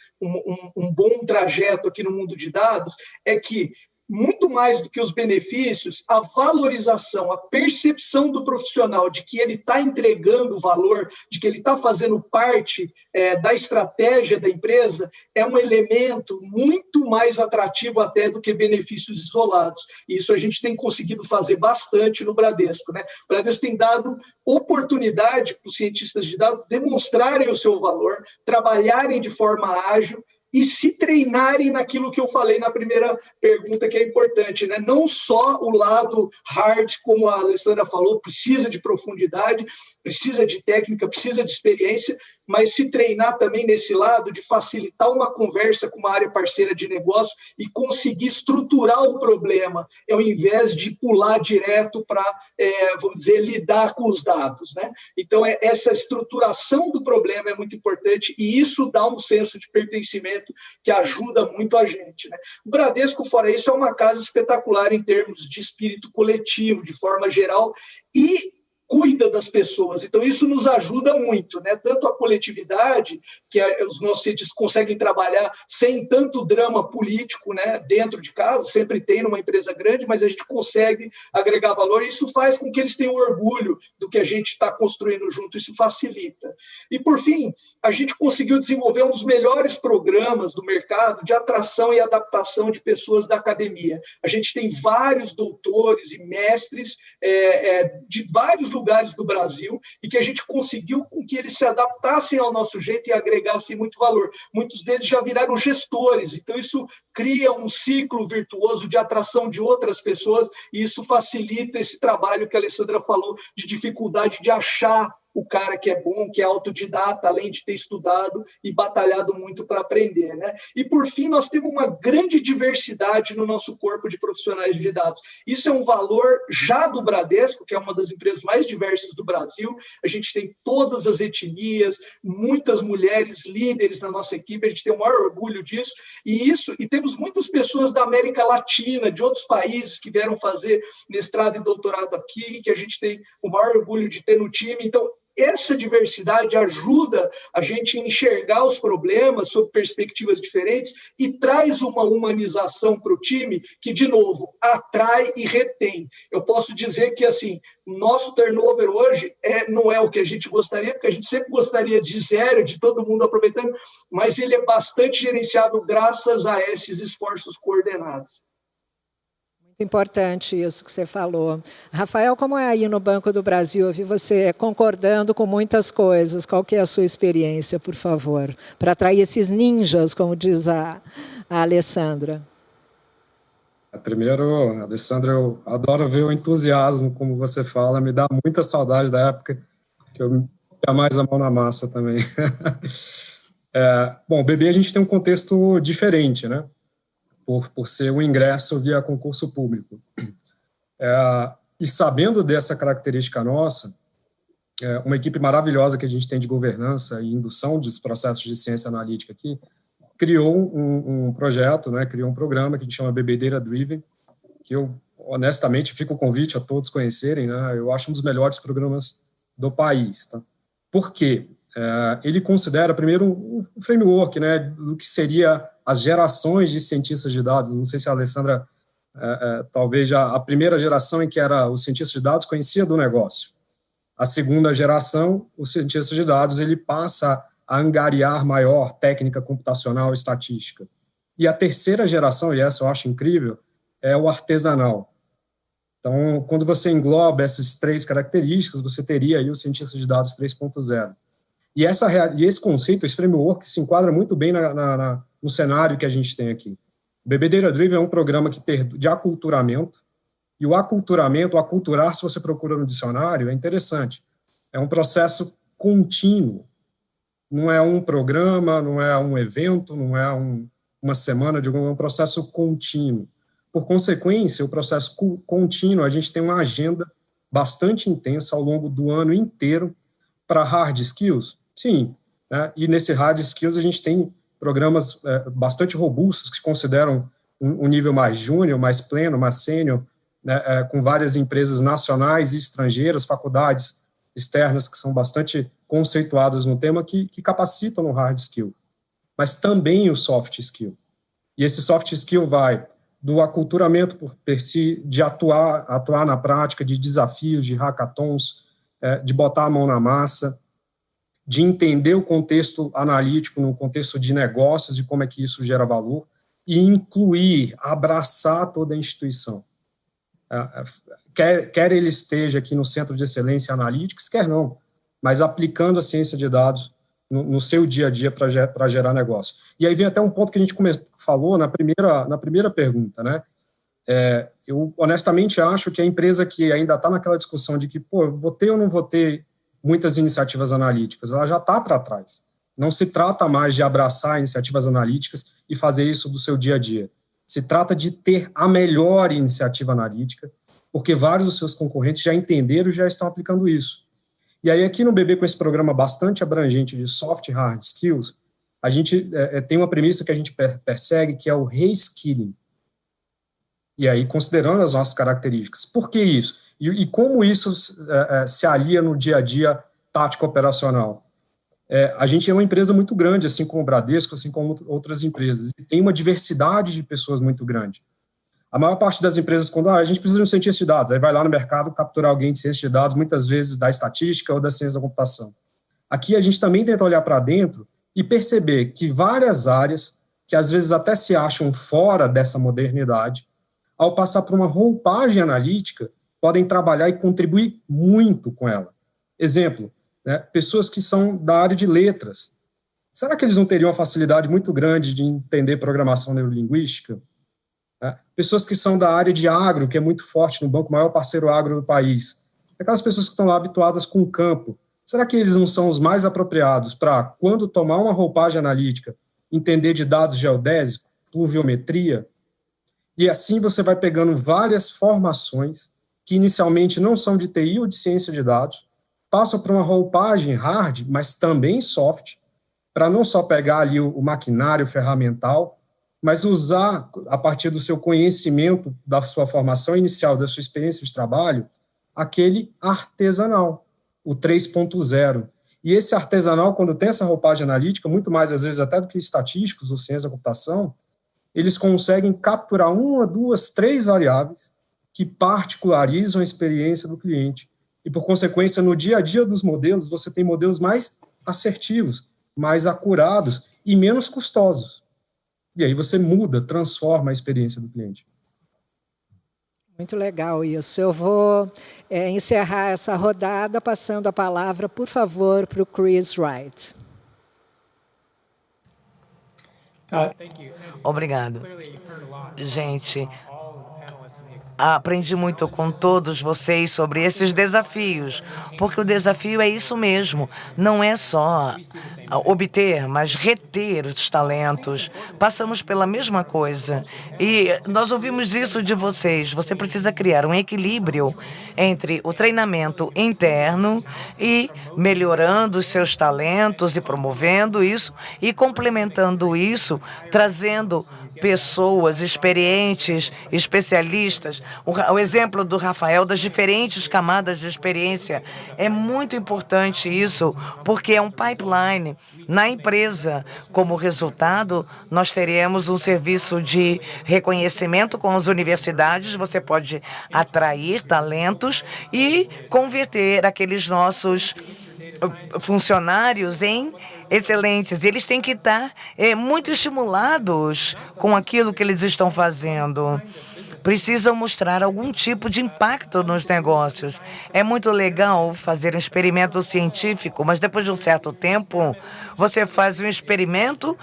um bom trajeto aqui no mundo de dados, é que, muito mais do que os benefícios, a valorização, a percepção do profissional de que ele está entregando valor, de que ele está fazendo parte da estratégia da empresa, é um elemento muito mais atrativo até do que benefícios isolados. E isso a gente tem conseguido fazer bastante no Bradesco, né? O Bradesco tem dado oportunidade para os cientistas de dados demonstrarem o seu valor, trabalharem de forma ágil e se treinarem naquilo que eu falei na primeira pergunta, que é importante, né? Não só o lado hard, como a Alessandra falou, precisa de profundidade, precisa de técnica, precisa de experiência, mas se treinar também nesse lado de facilitar uma conversa com uma área parceira de negócio e conseguir estruturar o problema, ao invés de pular direto para, vamos dizer, lidar com os dados, né? Então, essa estruturação do problema é muito importante e isso dá um senso de pertencimento que ajuda muito a gente, né? O Bradesco, fora isso, é uma casa espetacular em termos de espírito coletivo, de forma geral, e cuida das pessoas. Então, isso nos ajuda muito, né? Tanto a coletividade, que os nossos cientistas conseguem trabalhar sem tanto drama político, né? Dentro de casa, sempre tem numa empresa grande, mas a gente consegue agregar valor e isso faz com que eles tenham orgulho do que a gente está construindo junto, isso facilita. E, por fim, a gente conseguiu desenvolver um dos melhores programas do mercado de atração e adaptação de pessoas da academia. A gente tem vários doutores e mestres de vários lugares do Brasil e que a gente conseguiu com que eles se adaptassem ao nosso jeito e agregassem muito valor. Muitos deles já viraram gestores, então isso cria um ciclo virtuoso de atração de outras pessoas e isso facilita esse trabalho que a Alessandra falou de dificuldade de achar o cara que é bom, que é autodidata, além de ter estudado e batalhado muito para aprender, né? E, por fim, nós temos uma grande diversidade no nosso corpo de profissionais de dados. Isso é um valor já do Bradesco, que é uma das empresas mais diversas do Brasil. A gente tem todas as etnias, muitas mulheres líderes na nossa equipe, a gente tem o maior orgulho disso. E temos muitas pessoas da América Latina, de outros países que vieram fazer mestrado e doutorado aqui, que a gente tem o maior orgulho de ter no time. Então, essa diversidade ajuda a gente a enxergar os problemas sob perspectivas diferentes e traz uma humanização para o time que, de novo, atrai e retém. Eu posso dizer que, assim, nosso turnover hoje não é o que a gente gostaria, porque a gente sempre gostaria de zero, de todo mundo aproveitando, mas ele é bastante gerenciável graças a esses esforços coordenados. Importante isso que você falou. Rafael, como é aí no Banco do Brasil? Eu vi você concordando com muitas coisas. Qual que é a sua experiência, por favor? Para atrair esses ninjas, como diz a Alessandra. Primeiro, Alessandra, eu adoro ver o entusiasmo, como você fala. Me dá muita saudade da época que eu ia mais a mão na massa também. Bom, o BB a gente tem um contexto diferente, né? Por ser um ingresso via concurso público. E sabendo dessa característica nossa, uma equipe maravilhosa que a gente tem de governança e indução dos processos de ciência analítica aqui, criou um projeto, né, criou um programa que a gente chama BB Data Driven, que eu, honestamente, fica o convite a todos conhecerem, né, eu acho um dos melhores programas do país. Tá? Por quê? Ele considera, primeiro, um framework, né, do que seria as gerações de cientistas de dados. Não sei se a Alessandra, talvez já a primeira geração em que era o cientista de dados conhecia do negócio. A segunda geração, o cientista de dados, ele passa a angariar maior técnica computacional e estatística. E a terceira geração, e essa eu acho incrível, é o artesanal. Então, quando você engloba essas três características, você teria aí o cientista de dados 3.0. E esse conceito, esse framework, se enquadra muito bem no cenário que a gente tem aqui. O BB Data Driven é um programa de aculturamento, e o aculturar, se você procura no dicionário, é interessante. É um processo contínuo. Não é um programa, não é um evento, não é uma semana, é um processo contínuo. Por consequência, o processo contínuo, a gente tem uma agenda bastante intensa ao longo do ano inteiro para hard skills. Sim, né? E nesse hard skills a gente tem programas bastante robustos que consideram um nível mais júnior, mais pleno, mais sênior, né? Com várias empresas nacionais e estrangeiras, faculdades externas que são bastante conceituadas no tema que capacitam no hard skill, mas também o soft skill. E esse soft skill vai do aculturamento por si, de atuar na prática, de desafios, de hackathons, de botar a mão na massa, de entender o contexto analítico no contexto de negócios e como é que isso gera valor, e incluir, abraçar toda a instituição. Quer ele esteja aqui no Centro de Excelência Analytics, quer não, mas aplicando a ciência de dados no seu dia a dia para gerar negócio. E aí vem até um ponto que a gente falou na primeira pergunta, né? Eu honestamente acho que a empresa que ainda está naquela discussão de que, pô, vou ter ou não vou ter muitas iniciativas analíticas, ela já está para trás. Não se trata mais de abraçar iniciativas analíticas e fazer isso do seu dia a dia. Se trata de ter a melhor iniciativa analítica, porque vários dos seus concorrentes já entenderam e já estão aplicando isso. E aí aqui no BB, com esse programa bastante abrangente de soft e hard skills, a gente tem uma premissa que a gente persegue, que é o reskilling. E aí, considerando as nossas características. Por que isso? E como isso se alia no dia a dia tático operacional? A gente é uma empresa muito grande, assim como o Bradesco, assim como outras empresas, e tem uma diversidade de pessoas muito grande. A maior parte das empresas, quando a gente precisa de um cientista de dados, aí vai lá no mercado capturar alguém de ciência de dados, muitas vezes da estatística ou da ciência da computação. Aqui a gente também tenta olhar para dentro e perceber que várias áreas, que às vezes até se acham fora dessa modernidade, ao passar por uma roupagem analítica, podem trabalhar e contribuir muito com ela. Exemplo, né, pessoas que são da área de letras. Será que eles não teriam uma facilidade muito grande de entender programação neurolinguística? Pessoas que são da área de agro, que é muito forte no banco, o maior parceiro agro do país. Aquelas pessoas que estão lá habituadas com o campo. Será que eles não são os mais apropriados para, quando tomar uma roupagem analítica, entender de dados geodésicos, pluviometria? E assim você vai pegando várias formações que inicialmente não são de TI ou de ciência de dados, passam por uma roupagem hard, mas também soft, para não só pegar ali o maquinário ferramental, mas usar, a partir do seu conhecimento, da sua formação inicial, da sua experiência de trabalho, aquele artesanal, o 3.0. E esse artesanal, quando tem essa roupagem analítica, muito mais, às vezes, até do que estatísticos ou ciência da computação, eles conseguem capturar 1, 2, 3 variáveis que particularizam a experiência do cliente. E, por consequência, no dia a dia dos modelos, você tem modelos mais assertivos, mais acurados e menos custosos. E aí você muda, transforma a experiência do cliente. Muito legal isso. Eu vou encerrar essa rodada passando a palavra, por favor, para o Chris Wright. Obrigado. Gente, aprendi muito com todos vocês sobre esses desafios, porque o desafio é isso mesmo, não é só obter, mas reter os talentos. Passamos pela mesma coisa e nós ouvimos isso de vocês. Você precisa criar um equilíbrio entre o treinamento interno e melhorando os seus talentos e promovendo isso e complementando isso, trazendo pessoas experientes, especialistas. O exemplo do Rafael, das diferentes camadas de experiência, é muito importante isso, porque é um pipeline na empresa. Como resultado, nós teremos um serviço de reconhecimento com as universidades, você pode atrair talentos e converter aqueles nossos funcionários em excelentes. Eles têm que estar muito estimulados com aquilo que eles estão fazendo. Precisam mostrar algum tipo de impacto nos negócios. É muito legal fazer um experimento científico, mas depois de um certo tempo, você faz um experimento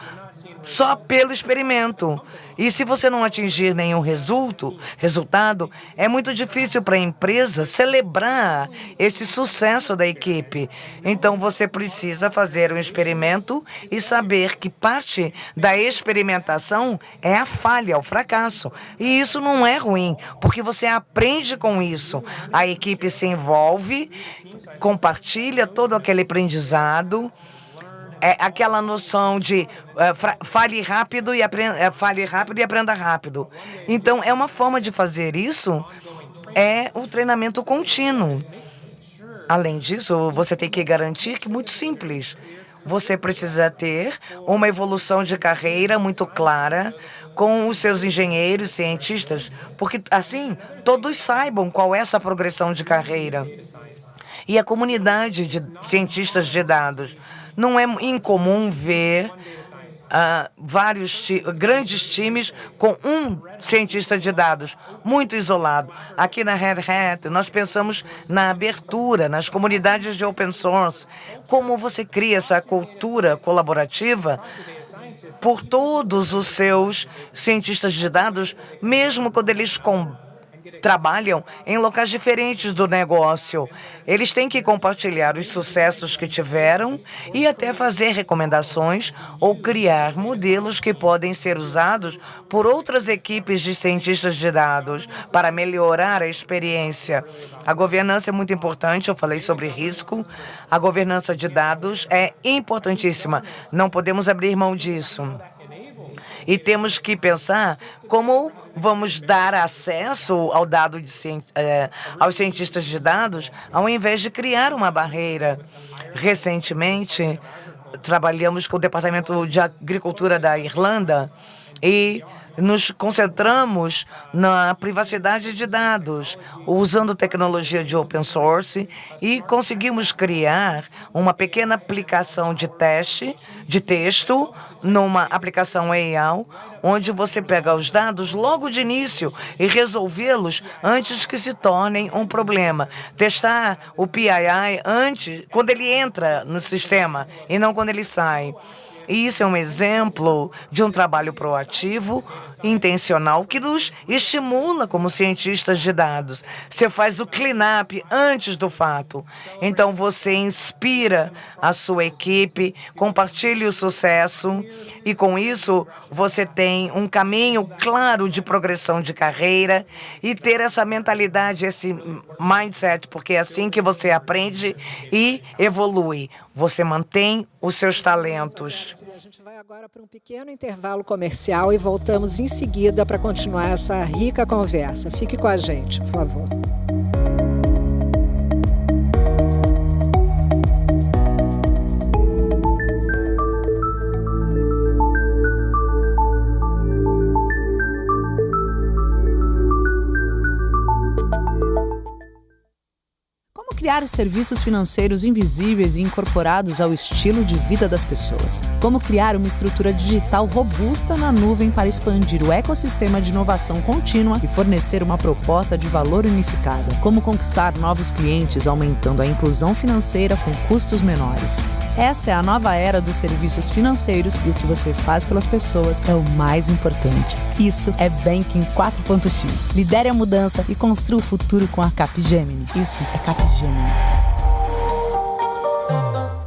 só pelo experimento. E se você não atingir nenhum resultado, é muito difícil para a empresa celebrar esse sucesso da equipe. Então, você precisa fazer um experimento e saber que parte da experimentação é a falha, o fracasso. E isso não é ruim, porque você aprende com isso. A equipe se envolve, compartilha todo aquele aprendizado. É aquela noção de fale rápido e aprenda rápido. Então, é uma forma de fazer isso, é o treinamento contínuo. Além disso, você tem que garantir que, muito simples, você precisa ter uma evolução de carreira muito clara com os seus engenheiros, cientistas, porque assim todos saibam qual é essa progressão de carreira. E a comunidade de cientistas de dados. Não é incomum ver grandes times com um cientista de dados, muito isolado. Aqui na Red Hat, nós pensamos na abertura, nas comunidades de open source, como você cria essa cultura colaborativa por todos os seus cientistas de dados, mesmo quando eles trabalham em locais diferentes do negócio. Eles têm que compartilhar os sucessos que tiveram e até fazer recomendações ou criar modelos que podem ser usados por outras equipes de cientistas de dados para melhorar a experiência. A governança é muito importante, eu falei sobre risco. A governança de dados é importantíssima, não podemos abrir mão disso. E temos que pensar como vamos dar acesso ao dado aos cientistas de dados, ao invés de criar uma barreira. Recentemente, trabalhamos com o Departamento de Agricultura da Irlanda e nos concentramos na privacidade de dados, usando tecnologia de open source, e conseguimos criar uma pequena aplicação de texto, numa aplicação AI, onde você pega os dados logo de início e resolvê-los antes que se tornem um problema. Testar o PII antes, quando ele entra no sistema e não quando ele sai. E isso é um exemplo de um trabalho proativo, intencional, que nos estimula como cientistas de dados. Você faz o clean-up antes do fato. Então, você inspira a sua equipe, compartilha o sucesso e, com isso, você tem um caminho claro de progressão de carreira e ter essa mentalidade, esse mindset, porque é assim que você aprende e evolui. Você mantém os seus talentos. A gente vai agora para um pequeno intervalo comercial e voltamos em seguida para continuar essa rica conversa. Fique com a gente, por favor. Criar serviços financeiros invisíveis e incorporados ao estilo de vida das pessoas. Como criar uma estrutura digital robusta na nuvem para expandir o ecossistema de inovação contínua e fornecer uma proposta de valor unificada. Como conquistar novos clientes aumentando a inclusão financeira com custos menores. Essa é a nova era dos serviços financeiros e o que você faz pelas pessoas é o mais importante. Isso é Banking 4.x. Lidere a mudança e construa o futuro com a Capgemini. Isso é Capgemini.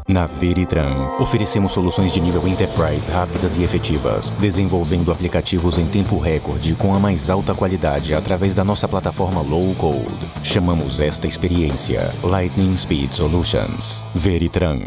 Na Veritran, oferecemos soluções de nível Enterprise rápidas e efetivas, desenvolvendo aplicativos em tempo recorde com a mais alta qualidade através da nossa plataforma Low Code. Chamamos esta experiência Lightning Speed Solutions. Veritran.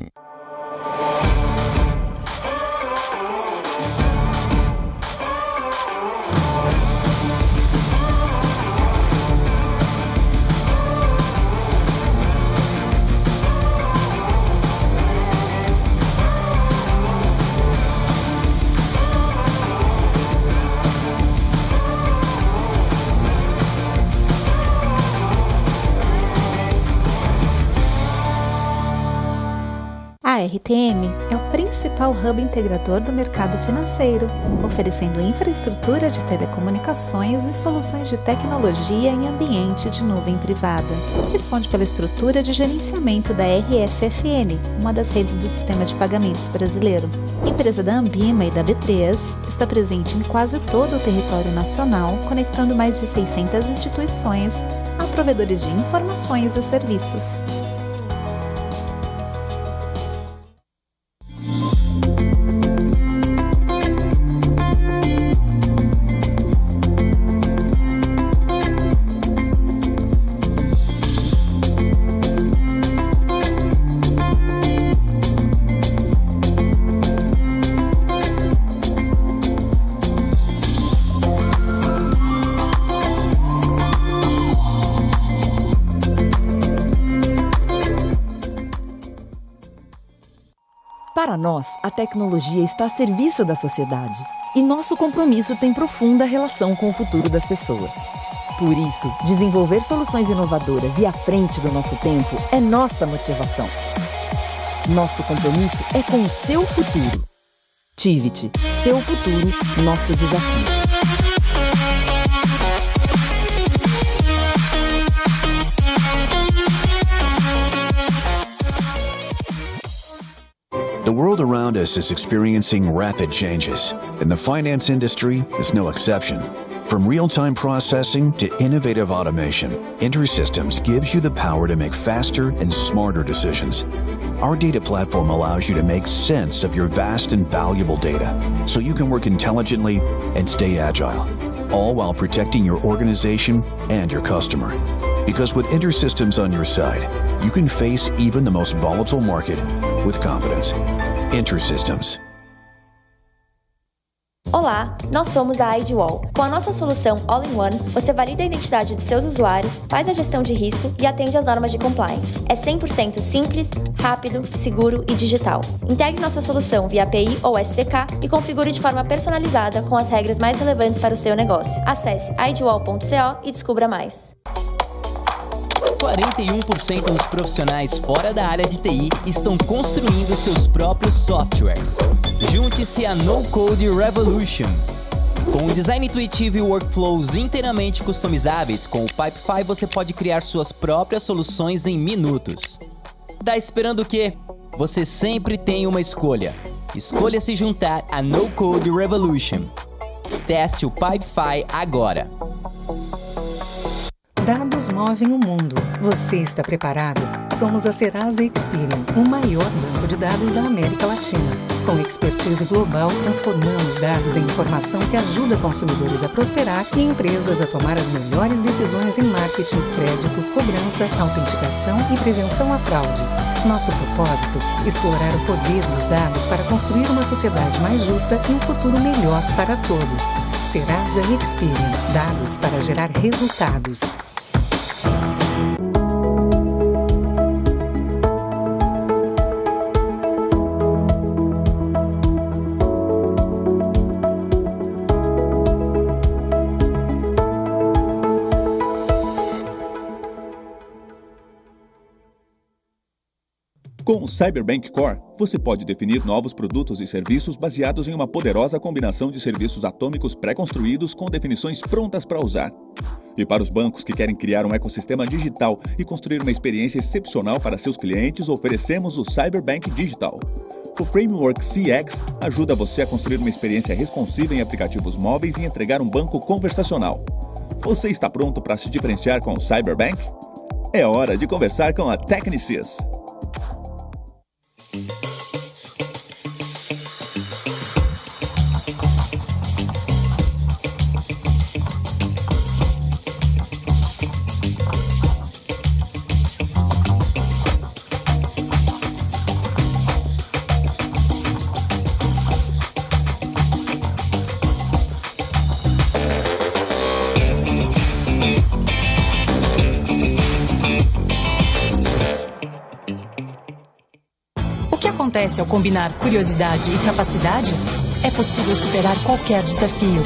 A RTM é o principal hub integrador do mercado financeiro, oferecendo infraestrutura de telecomunicações e soluções de tecnologia em ambiente de nuvem privada. Responde pela estrutura de gerenciamento da RSFN, uma das redes do sistema de pagamentos brasileiro. Empresa da Ambima e da B3, está presente em quase todo o território nacional, conectando mais de 600 instituições a provedores de informações e serviços. Para nós, a tecnologia está a serviço da sociedade e nosso compromisso tem profunda relação com o futuro das pessoas. Por isso, desenvolver soluções inovadoras e à frente do nosso tempo é nossa motivação. Nosso compromisso é com o seu futuro. Tiviti, seu futuro, nosso desafio. The world around us is experiencing rapid changes, and the finance industry is no exception. From real-time processing to innovative automation, InterSystems gives you the power to make faster and smarter decisions. Our data platform allows you to make sense of your vast and valuable data, so you can work intelligently and stay agile, all while protecting your organization and your customer. Because with InterSystems on your side, you can face even the most volatile market with confidence. InterSystems. Olá, nós somos a IDwall. Com a nossa solução All-in-One, você valida a identidade de seus usuários, faz a gestão de risco e atende às normas de compliance. É 100% simples, rápido, seguro e digital. Integre nossa solução via API ou SDK e configure de forma personalizada com as regras mais relevantes para o seu negócio. Acesse idwall.co e descubra mais. 41% dos profissionais fora da área de TI estão construindo seus próprios softwares. Junte-se à No Code Revolution. Com um design intuitivo e workflows inteiramente customizáveis, com o Pipefy você pode criar suas próprias soluções em minutos. Tá esperando o quê? Você sempre tem uma escolha. Escolha se juntar à No Code Revolution. Teste o Pipefy agora. Dados movem o mundo. Você está preparado? Somos a Serasa Experian, o maior banco de dados da América Latina. Com expertise global, transformamos dados em informação que ajuda consumidores a prosperar e empresas a tomar as melhores decisões em marketing, crédito, cobrança, autenticação e prevenção à fraude. Nosso propósito? Explorar o poder dos dados para construir uma sociedade mais justa e um futuro melhor para todos. Serasa Experian. Dados para gerar resultados. Com o Cyberbank Core, você pode definir novos produtos e serviços baseados em uma poderosa combinação de serviços atômicos pré-construídos com definições prontas para usar. E para os bancos que querem criar um ecossistema digital e construir uma experiência excepcional para seus clientes, oferecemos o Cyberbank Digital. O Framework CX ajuda você a construir uma experiência responsiva em aplicativos móveis e entregar um banco conversacional. Você está pronto para se diferenciar com o Cyberbank? É hora de conversar com a Technisys. O que acontece ao combinar curiosidade e capacidade? É possível superar qualquer desafio.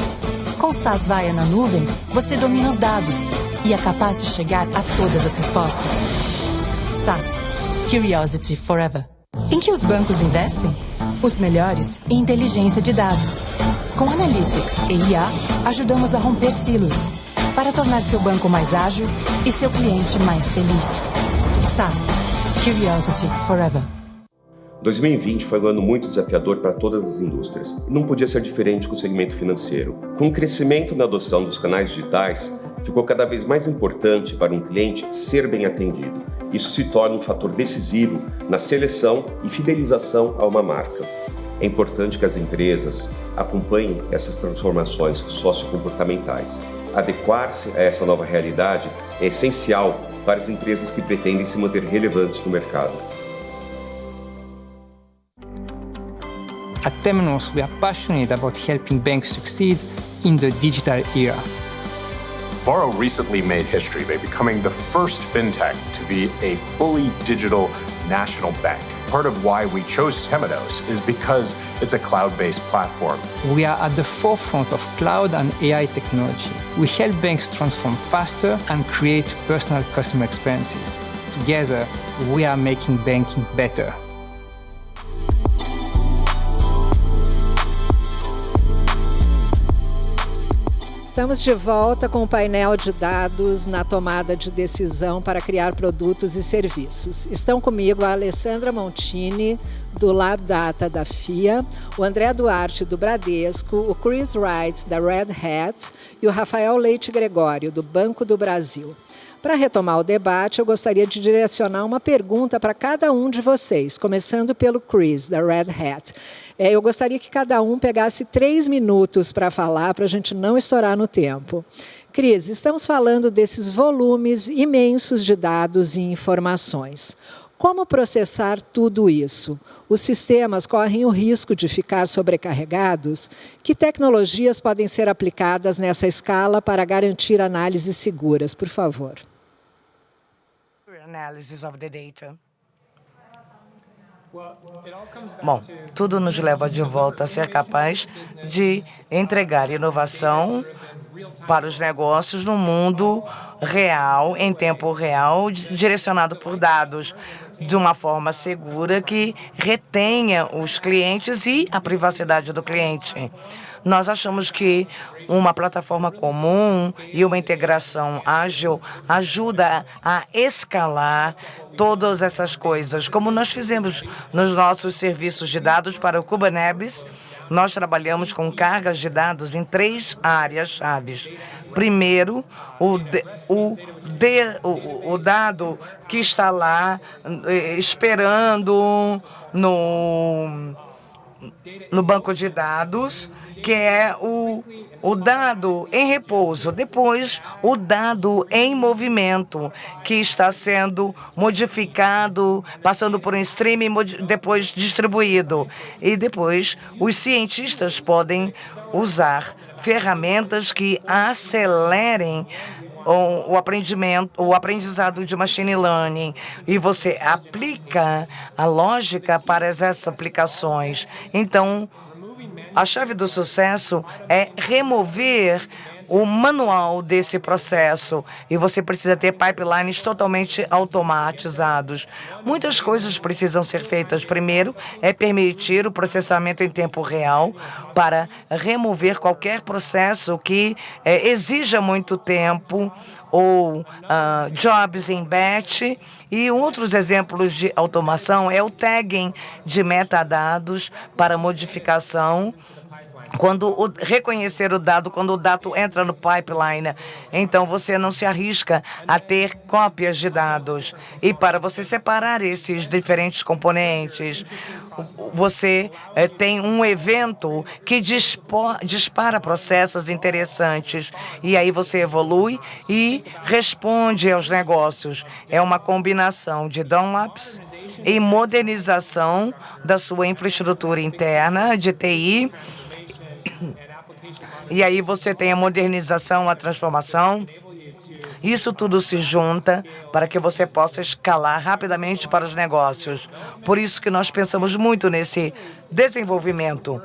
Com SaaS Vaia na nuvem, você domina os dados e é capaz de chegar a todas as respostas. SaaS, Curiosity Forever. Em que os bancos investem? Os melhores em inteligência de dados. Com Analytics e IA, ajudamos a romper silos para tornar seu banco mais ágil e seu cliente mais feliz. SaaS, Curiosity Forever. 2020 foi um ano muito desafiador para todas as indústrias. E não podia ser diferente com o segmento financeiro. Com o crescimento na adoção dos canais digitais, ficou cada vez mais importante para um cliente ser bem atendido. Isso se torna um fator decisivo na seleção e fidelização a uma marca. É importante que as empresas acompanhem essas transformações sociocomportamentais. Adequar-se a essa nova realidade é essencial para as empresas que pretendem se manter relevantes no mercado. At Temenos, we are passionate about helping banks succeed in the digital era. Varo recently made history by becoming the first fintech to be a fully digital national bank. Part of why we chose Temenos is because it's a cloud-based platform. We are at the forefront of cloud and AI technology. We help banks transform faster and create personal customer experiences. Together, we are making banking better. Estamos de volta com o painel de dados na tomada de decisão para criar produtos e serviços. Estão comigo a Alessandra Montini, do Lab Data da FIA, o André Duarte, do Bradesco, o Chris Wright, da Red Hat e o Rafael Leite Gregório, do Banco do Brasil. Para retomar o debate, eu gostaria de direcionar uma pergunta para cada um de vocês, começando pelo Chris, da Red Hat. Eu gostaria que cada um pegasse 3 minutos para falar, para a gente não estourar no tempo. Chris, estamos falando desses volumes imensos de dados e informações. Como processar tudo isso? Os sistemas correm o risco de ficar sobrecarregados? Que tecnologias podem ser aplicadas nessa escala para garantir análises seguras? Por favor. Analysis of the data. Bom, tudo nos leva de volta a ser capaz de entregar inovação para os negócios no mundo real, em tempo real, direcionado por dados, de uma forma segura que retenha os clientes e a privacidade do cliente. Nós achamos que uma plataforma comum e uma integração ágil ajuda a escalar todas essas coisas. Como nós fizemos nos nossos serviços de dados para o Kubernetes, nós trabalhamos com cargas de dados em 3 áreas chaves. Primeiro, o dado que está lá esperando no banco de dados, que é o dado em repouso. Depois, o dado em movimento, que está sendo modificado, passando por um streaming, depois distribuído. E depois, os cientistas podem usar ferramentas que acelerem o aprendizado de machine learning, e você aplica a lógica para essas aplicações. Então, a chave do sucesso é remover o manual desse processo, e você precisa ter pipelines totalmente automatizados. Muitas coisas precisam ser feitas. Primeiro, é permitir o processamento em tempo real para remover qualquer processo que exija muito tempo, ou jobs em batch. E outros exemplos de automação é o tagging de metadados para modificação, reconhecer o dado quando o dado entra no pipeline. Então, você não se arrisca a ter cópias de dados. E para você separar esses diferentes componentes, você tem um evento que dispara processos interessantes. E aí você evolui e responde aos negócios. É uma combinação de downloads e modernização da sua infraestrutura interna de TI. E aí você tem a modernização, a transformação. Isso tudo se junta para que você possa escalar rapidamente para os negócios. Por isso que nós pensamos muito nesse desenvolvimento.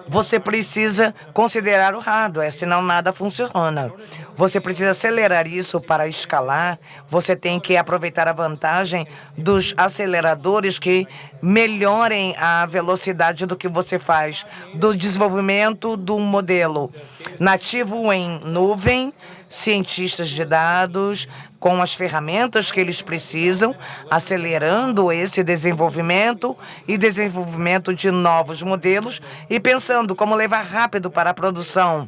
Você precisa considerar o hardware, senão nada funciona. Você precisa acelerar isso para escalar. Você tem que aproveitar a vantagem dos aceleradores que melhorem a velocidade do que você faz, do desenvolvimento do modelo nativo em nuvem, cientistas de dados, com as ferramentas que eles precisam, acelerando esse desenvolvimento e desenvolvimento de novos modelos e pensando como levar rápido para a produção.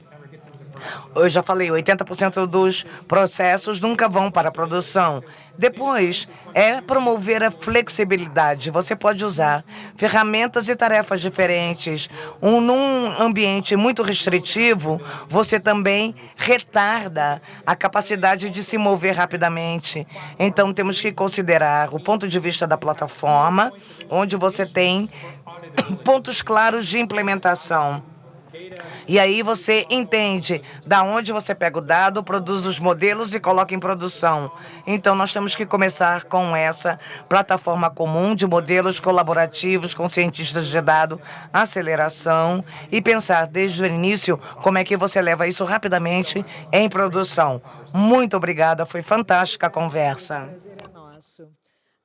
Eu já falei, 80% dos processos nunca vão para a produção. Depois, é promover a flexibilidade. Você pode usar ferramentas e tarefas diferentes. Num ambiente muito restritivo, você também retarda a capacidade de se mover rapidamente. Então, temos que considerar o ponto de vista da plataforma, onde você tem pontos claros de implementação. E aí você entende da onde você pega o dado, produz os modelos e coloca em produção. Então, nós temos que começar com essa plataforma comum de modelos colaborativos com cientistas de dados, aceleração, e pensar desde o início como é que você leva isso rapidamente em produção. Muito obrigada, foi fantástica a conversa.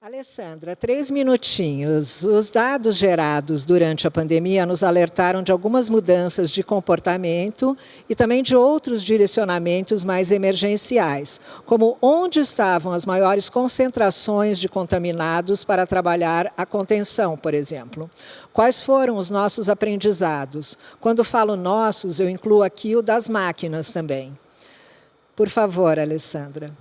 Alessandra, 3 minutinhos. Os dados gerados durante a pandemia nos alertaram de algumas mudanças de comportamento e também de outros direcionamentos mais emergenciais, como onde estavam as maiores concentrações de contaminados para trabalhar a contenção, por exemplo. Quais foram os nossos aprendizados? Quando falo nossos, eu incluo aqui o das máquinas também. Por favor, Alessandra.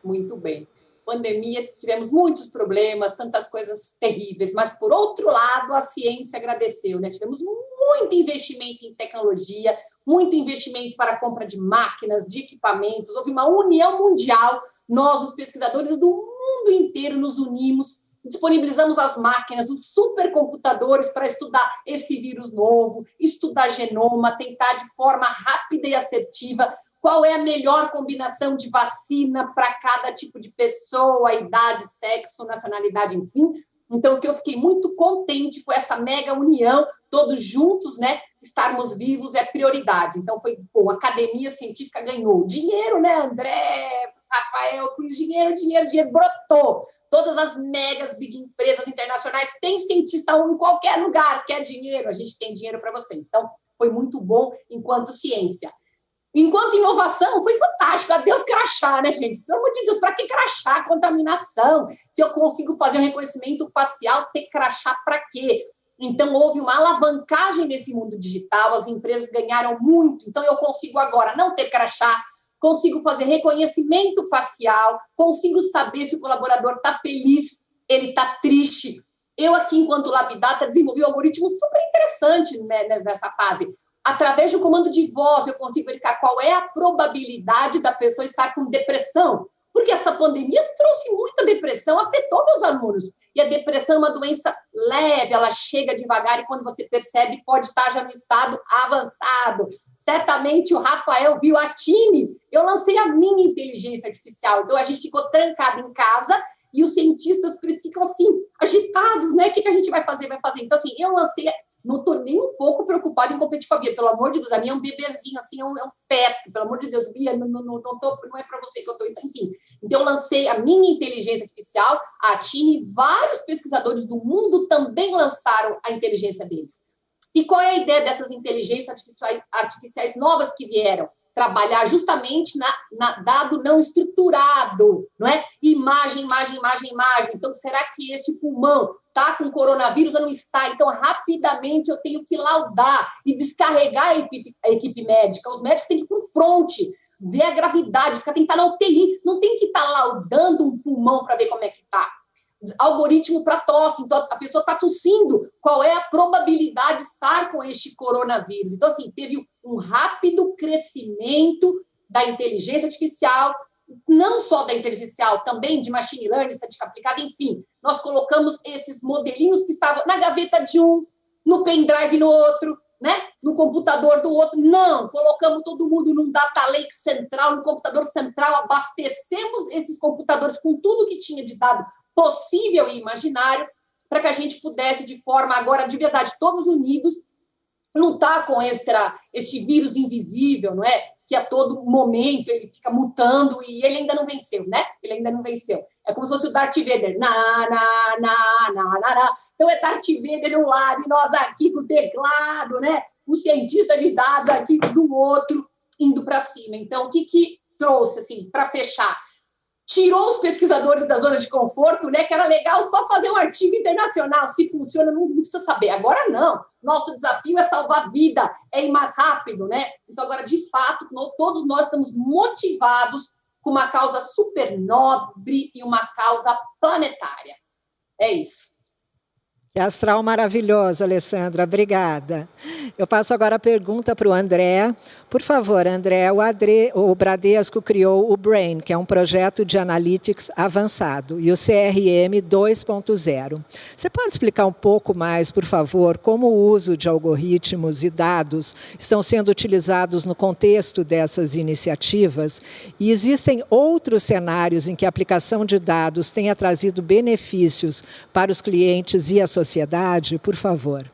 Muito bem. Pandemia, tivemos muitos problemas, tantas coisas terríveis, mas, por outro lado, a ciência agradeceu, né? Tivemos muito investimento em tecnologia, muito investimento para a compra de máquinas, de equipamentos, houve uma união mundial, nós, os pesquisadores do mundo inteiro, nos unimos, disponibilizamos as máquinas, os supercomputadores para estudar esse vírus novo, estudar genoma, tentar de forma rápida e assertiva qual é a melhor combinação de vacina para cada tipo de pessoa, idade, sexo, nacionalidade, enfim. Então, o que eu fiquei muito contente foi essa mega união, todos juntos, né? Estarmos vivos é prioridade. Então, foi bom, a academia científica ganhou. Dinheiro, né, André, Rafael, dinheiro brotou. Todas as megas, big empresas internacionais têm cientista em qualquer lugar, quer dinheiro, a gente tem dinheiro para vocês. Então, foi muito bom enquanto ciência. Enquanto inovação, foi fantástico. Adeus crachá, né, gente? Pelo amor de Deus, para que crachá? Contaminação. Se eu consigo fazer um reconhecimento facial, ter crachá para quê? Então, houve uma alavancagem nesse mundo digital, as empresas ganharam muito. Então, eu consigo agora não ter crachá, consigo fazer reconhecimento facial, consigo saber se o colaborador está feliz, ele está triste. Eu aqui, enquanto Labdata, desenvolvi um algoritmo super interessante, né, nessa fase. Através do comando de voz, eu consigo verificar qual é a probabilidade da pessoa estar com depressão. Porque essa pandemia trouxe muita depressão, afetou meus alunos. E a depressão é uma doença leve, ela chega devagar e quando você percebe, pode estar já no estado avançado. Certamente o Rafael viu a Tini. Eu lancei a minha inteligência artificial. Então, a gente ficou trancado em casa e os cientistas ficam assim, agitados, né? O que a gente vai fazer? Então, assim, eu lancei... Não estou nem um pouco preocupada em competir com a Bia, pelo amor de Deus, a minha é um bebezinho, assim, é um feto, pelo amor de Deus, Bia, não é para você que eu estou, enfim. Então, eu lancei a minha inteligência artificial, a Tini, vários pesquisadores do mundo também lançaram a inteligência deles. E qual é a ideia dessas inteligências artificiais novas que vieram? Trabalhar justamente na dado não estruturado, não é? Imagem. Então, será que esse pulmão está com coronavírus ou não está? Então, rapidamente eu tenho que laudar e descarregar a equipe médica. Os médicos têm que ir para o fronte, ver a gravidade, os caras têm que estar na UTI, não tem que estar laudando um pulmão para ver como é que está. Algoritmo para tosse, então a pessoa está tossindo, qual é a probabilidade de estar com este coronavírus? Então, assim, teve um rápido crescimento da inteligência artificial, não só da inteligência artificial, também de machine learning, estatística aplicada, enfim. Nós colocamos esses modelinhos que estavam na gaveta de um, no pendrive no outro, né? No computador do outro. Não, colocamos todo mundo num data lake central, no computador central, abastecemos esses computadores com tudo que tinha de dado possível e imaginário, para que a gente pudesse, de forma agora, de verdade, todos unidos, lutar com este vírus invisível, não é? Que a todo momento ele fica mutando e ele ainda não venceu, né? Ele ainda não venceu. É como se fosse o Darth Vader. Então é Darth Vader de um lado e nós aqui com o teclado, né? O cientista de dados aqui do outro, indo para cima. Então, o que trouxe, assim, para fechar? Tirou os pesquisadores da zona de conforto, né? Que era legal só fazer um artigo internacional. Se funciona, não precisa saber. Agora não. Nosso desafio é salvar vida, é ir mais rápido, né? Então, agora, de fato, todos nós estamos motivados com uma causa super nobre e uma causa planetária. É isso. Que astral maravilhoso, Alessandra. Obrigada. Eu passo agora a pergunta para o André. Por favor, André, o Bradesco criou o BRAIN, que é um projeto de analytics avançado, e o CRM 2.0. Você pode explicar um pouco mais, por favor, como o uso de algoritmos e dados estão sendo utilizados no contexto dessas iniciativas? E existem outros cenários em que a aplicação de dados tenha trazido benefícios para os clientes e a sociedade? Por favor.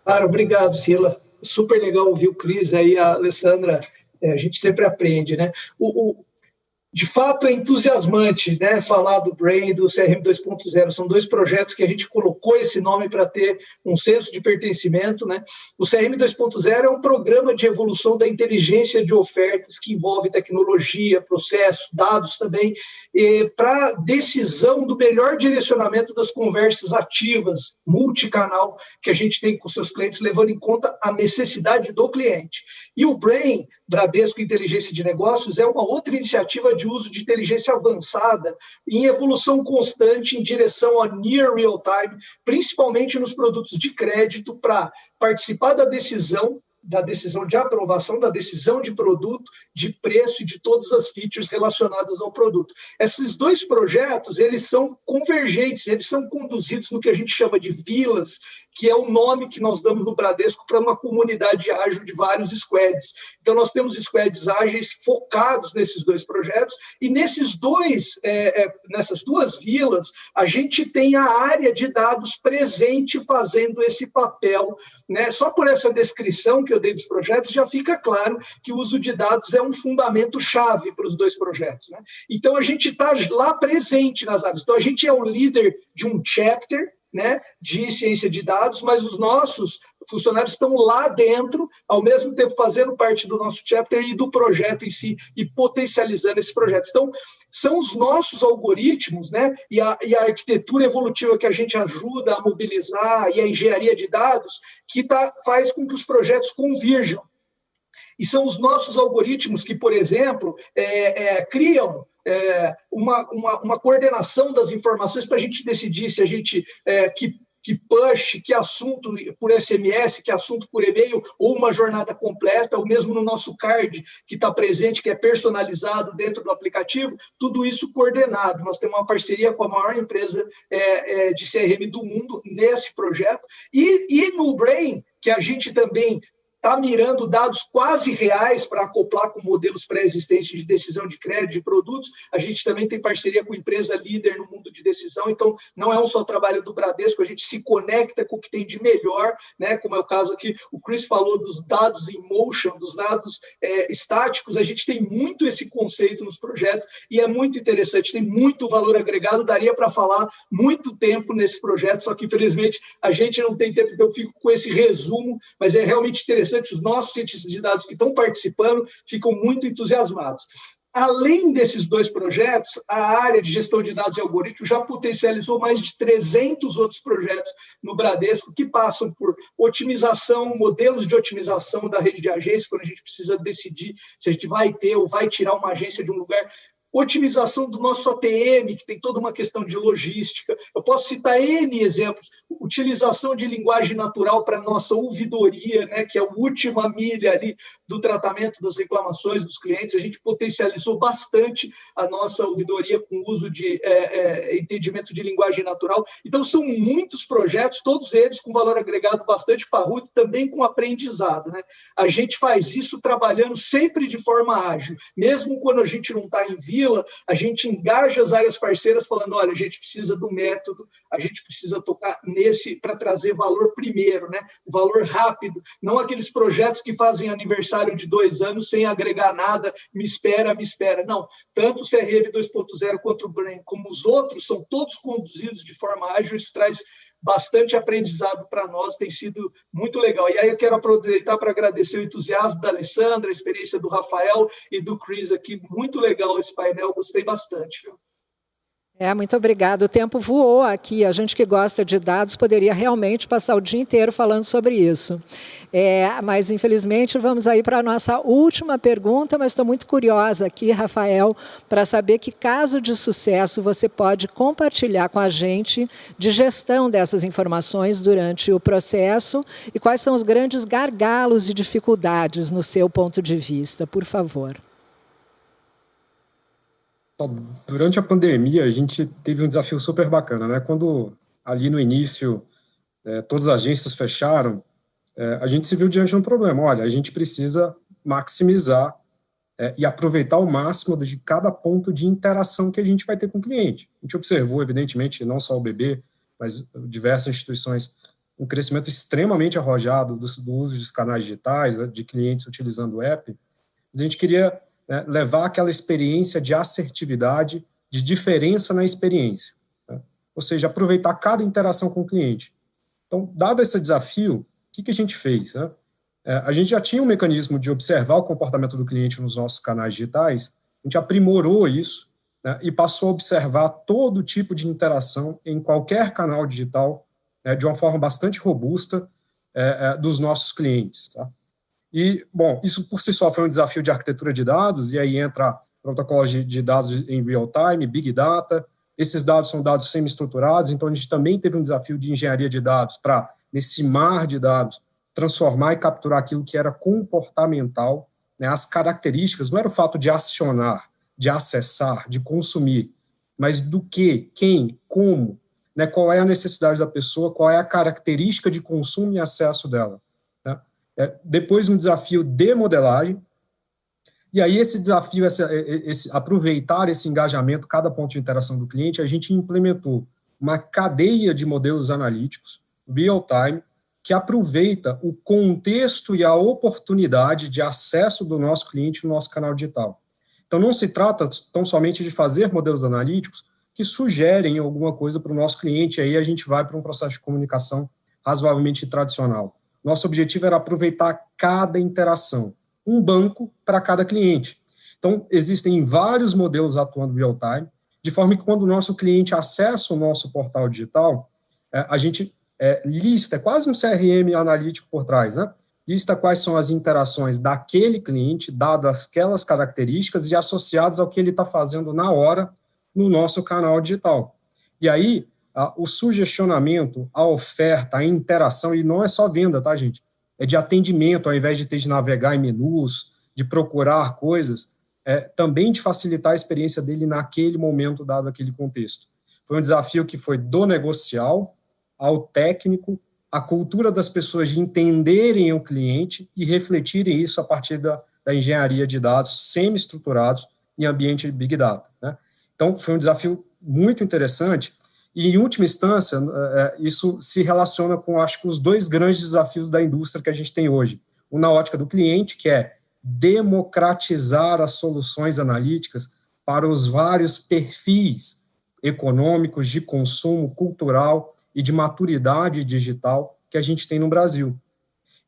Claro, obrigado, Sila. Super legal ouvir o Cris aí, a Alessandra. A gente sempre aprende, né? De fato, é entusiasmante, né, falar do Brain e do CRM 2.0. São dois projetos que a gente colocou esse nome para ter um senso de pertencimento, né? O CRM 2.0 é um programa de evolução da inteligência de ofertas que envolve tecnologia, processo, dados também, para decisão do melhor direcionamento das conversas ativas, multicanal, que a gente tem com seus clientes, levando em conta a necessidade do cliente. E o Brain, Bradesco Inteligência de Negócios, é uma outra iniciativa de uso de inteligência avançada em evolução constante em direção a near real time, principalmente nos produtos de crédito, para participar da decisão de aprovação, da decisão de produto, de preço e de todas as features relacionadas ao produto. Esses dois projetos, eles são convergentes, eles são conduzidos no que a gente chama de vilas, que é o nome que nós damos no Bradesco para uma comunidade ágil de vários squads. Então, nós temos squads ágeis focados nesses dois projetos, e nessas duas vilas, a gente tem a área de dados presente fazendo esse papel, né? Só por essa descrição que eu dei dos projetos, já fica claro que o uso de dados é um fundamento chave para os dois projetos, né? Então, a gente está lá presente nas áreas. Então, a gente é o líder de um chapter, né, de ciência de dados, mas os nossos funcionários estão lá dentro, ao mesmo tempo fazendo parte do nosso chapter e do projeto em si, e potencializando esses projetos. Então, são os nossos algoritmos, né, e a arquitetura evolutiva que a gente ajuda a mobilizar, e a engenharia de dados, que faz com que os projetos convirjam. E são os nossos algoritmos que, por exemplo, criam uma coordenação das informações para a gente decidir se a gente que push, que assunto por SMS, que assunto por e-mail, ou uma jornada completa, ou mesmo no nosso card que está presente, que é personalizado dentro do aplicativo, tudo isso coordenado. Nós temos uma parceria com a maior empresa de CRM do mundo nesse projeto. E no Brain, que a gente também está mirando dados quase reais para acoplar com modelos pré-existentes de decisão de crédito, de produtos. A gente também tem parceria com empresa líder no mundo de decisão, então não é um só trabalho do Bradesco, a gente se conecta com o que tem de melhor, né? Como é o caso aqui, o Chris falou dos dados in motion, dos dados estáticos, a gente tem muito esse conceito nos projetos e é muito interessante, tem muito valor agregado, daria para falar muito tempo nesse projeto, só que infelizmente a gente não tem tempo, então eu fico com esse resumo, mas é realmente interessante. Os nossos cientistas de dados que estão participando ficam muito entusiasmados. Além desses dois projetos, a área de gestão de dados e algoritmos já potencializou mais de 300 outros projetos no Bradesco que passam por otimização, modelos de otimização da rede de agências, quando a gente precisa decidir se a gente vai ter ou vai tirar uma agência de um lugar, otimização do nosso ATM, que tem toda uma questão de logística. Eu posso citar N exemplos. Utilização de linguagem natural para a nossa ouvidoria, né, que é a última milha ali do tratamento das reclamações dos clientes. A gente potencializou bastante a nossa ouvidoria com o uso de entendimento de linguagem natural. Então, são muitos projetos, todos eles com valor agregado bastante parrudo, também com aprendizado, né? A gente faz isso trabalhando sempre de forma ágil. Mesmo quando a gente não está em vila, a gente engaja as áreas parceiras falando, olha, a gente precisa do método, a gente precisa tocar nesse para trazer valor primeiro, né? Valor rápido, não aqueles projetos que fazem aniversário de 2 anos sem agregar nada, me espera. Não, tanto o CRM 2.0 quanto o Brain, como os outros, são todos conduzidos de forma ágil, isso traz bastante aprendizado para nós, tem sido muito legal. E aí eu quero aproveitar para agradecer o entusiasmo da Alessandra, a experiência do Rafael e do Chris aqui, muito legal esse painel, gostei bastante, viu? Muito obrigada. O tempo voou aqui. A gente que gosta de dados poderia realmente passar o dia inteiro falando sobre isso. Mas, infelizmente, vamos aí para a nossa última pergunta, mas estou muito curiosa aqui, Rafael, para saber que caso de sucesso você pode compartilhar com a gente de gestão dessas informações durante o processo e quais são os grandes gargalos e dificuldades no seu ponto de vista, por favor. Durante a pandemia, a gente teve um desafio super bacana, né? Quando ali no início todas as agências fecharam, a gente se viu diante de um problema. Olha, a gente precisa maximizar e aproveitar ao máximo de cada ponto de interação que a gente vai ter com o cliente. A gente observou, evidentemente, não só o BB, mas diversas instituições, um crescimento extremamente arrojado do uso dos canais digitais, de clientes utilizando o app. Mas a gente queria né, levar aquela experiência de assertividade, de diferença na experiência, né? Ou seja, aproveitar cada interação com o cliente. Então, dado esse desafio, o que a gente fez, né? A gente já tinha um mecanismo de observar o comportamento do cliente nos nossos canais digitais, a gente aprimorou isso, né, e passou a observar todo tipo de interação em qualquer canal digital, de uma forma bastante robusta, dos nossos clientes. Tá? E, bom, isso por si só foi um desafio de arquitetura de dados, e aí entra protocolos de dados em real time, big data. Esses dados são dados semi-estruturados, então a gente também teve um desafio de engenharia de dados para, nesse mar de dados, transformar e capturar aquilo que era comportamental, né, as características, não era o fato de acionar, de acessar, de consumir, mas do que, quem, como, né, qual é a necessidade da pessoa, qual é a característica de consumo e acesso dela. Né? Depois um desafio de modelagem, e aí esse desafio, aproveitar esse engajamento, cada ponto de interação do cliente, a gente implementou uma cadeia de modelos analíticos, real-time, que aproveita o contexto e a oportunidade de acesso do nosso cliente no nosso canal digital. Então, não se trata tão somente de fazer modelos analíticos que sugerem alguma coisa para o nosso cliente, aí a gente vai para um processo de comunicação razoavelmente tradicional. Nosso objetivo era aproveitar cada interação, um banco para cada cliente. Então, existem vários modelos atuando real-time, de forma que quando o nosso cliente acessa o nosso portal digital, a gente lista, é quase um CRM analítico por trás, né? Lista quais são as interações daquele cliente, dadas aquelas características e associadas ao que ele está fazendo na hora no nosso canal digital. E aí, o sugestionamento, a oferta, a interação, e não é só venda, tá, gente? É de atendimento, ao invés de ter de navegar em menus, de procurar coisas, também de facilitar a experiência dele naquele momento, dado aquele contexto. Foi um desafio que foi do negocial ao técnico, a cultura das pessoas de entenderem o cliente e refletirem isso a partir da engenharia de dados semi-estruturados em ambiente de Big Data. Né? Então, foi um desafio muito interessante e, em última instância, isso se relaciona com, acho que, os dois grandes desafios da indústria que a gente tem hoje. Um na ótica do cliente, que é democratizar as soluções analíticas para os vários perfis econômicos, de consumo, cultural e de maturidade digital que a gente tem no Brasil.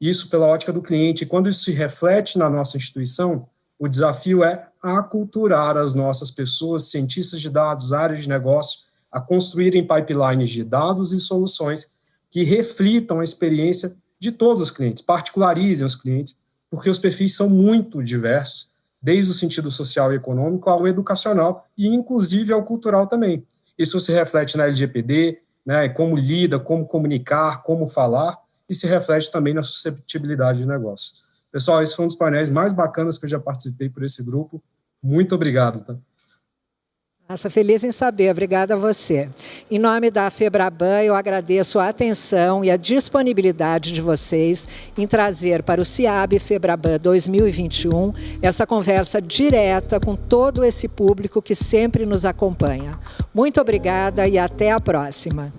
Isso pela ótica do cliente. E quando isso se reflete na nossa instituição, o desafio é aculturar as nossas pessoas, cientistas de dados, áreas de negócio, a construírem pipelines de dados e soluções que reflitam a experiência de todos os clientes, particularizem os clientes, porque os perfis são muito diversos, desde o sentido social e econômico ao educacional e, inclusive, ao cultural também. Isso se reflete na LGPD, né, como lida, como comunicar, como falar, e se reflete também na susceptibilidade de negócio. Pessoal, esse foi um dos painéis mais bacanas que eu já participei por esse grupo. Muito obrigado. Tá? Nossa, feliz em saber. Obrigada a você. Em nome da FEBRABAN, eu agradeço a atenção e a disponibilidade de vocês em trazer para o CIAB FEBRABAN 2021 essa conversa direta com todo esse público que sempre nos acompanha. Muito obrigada e até a próxima.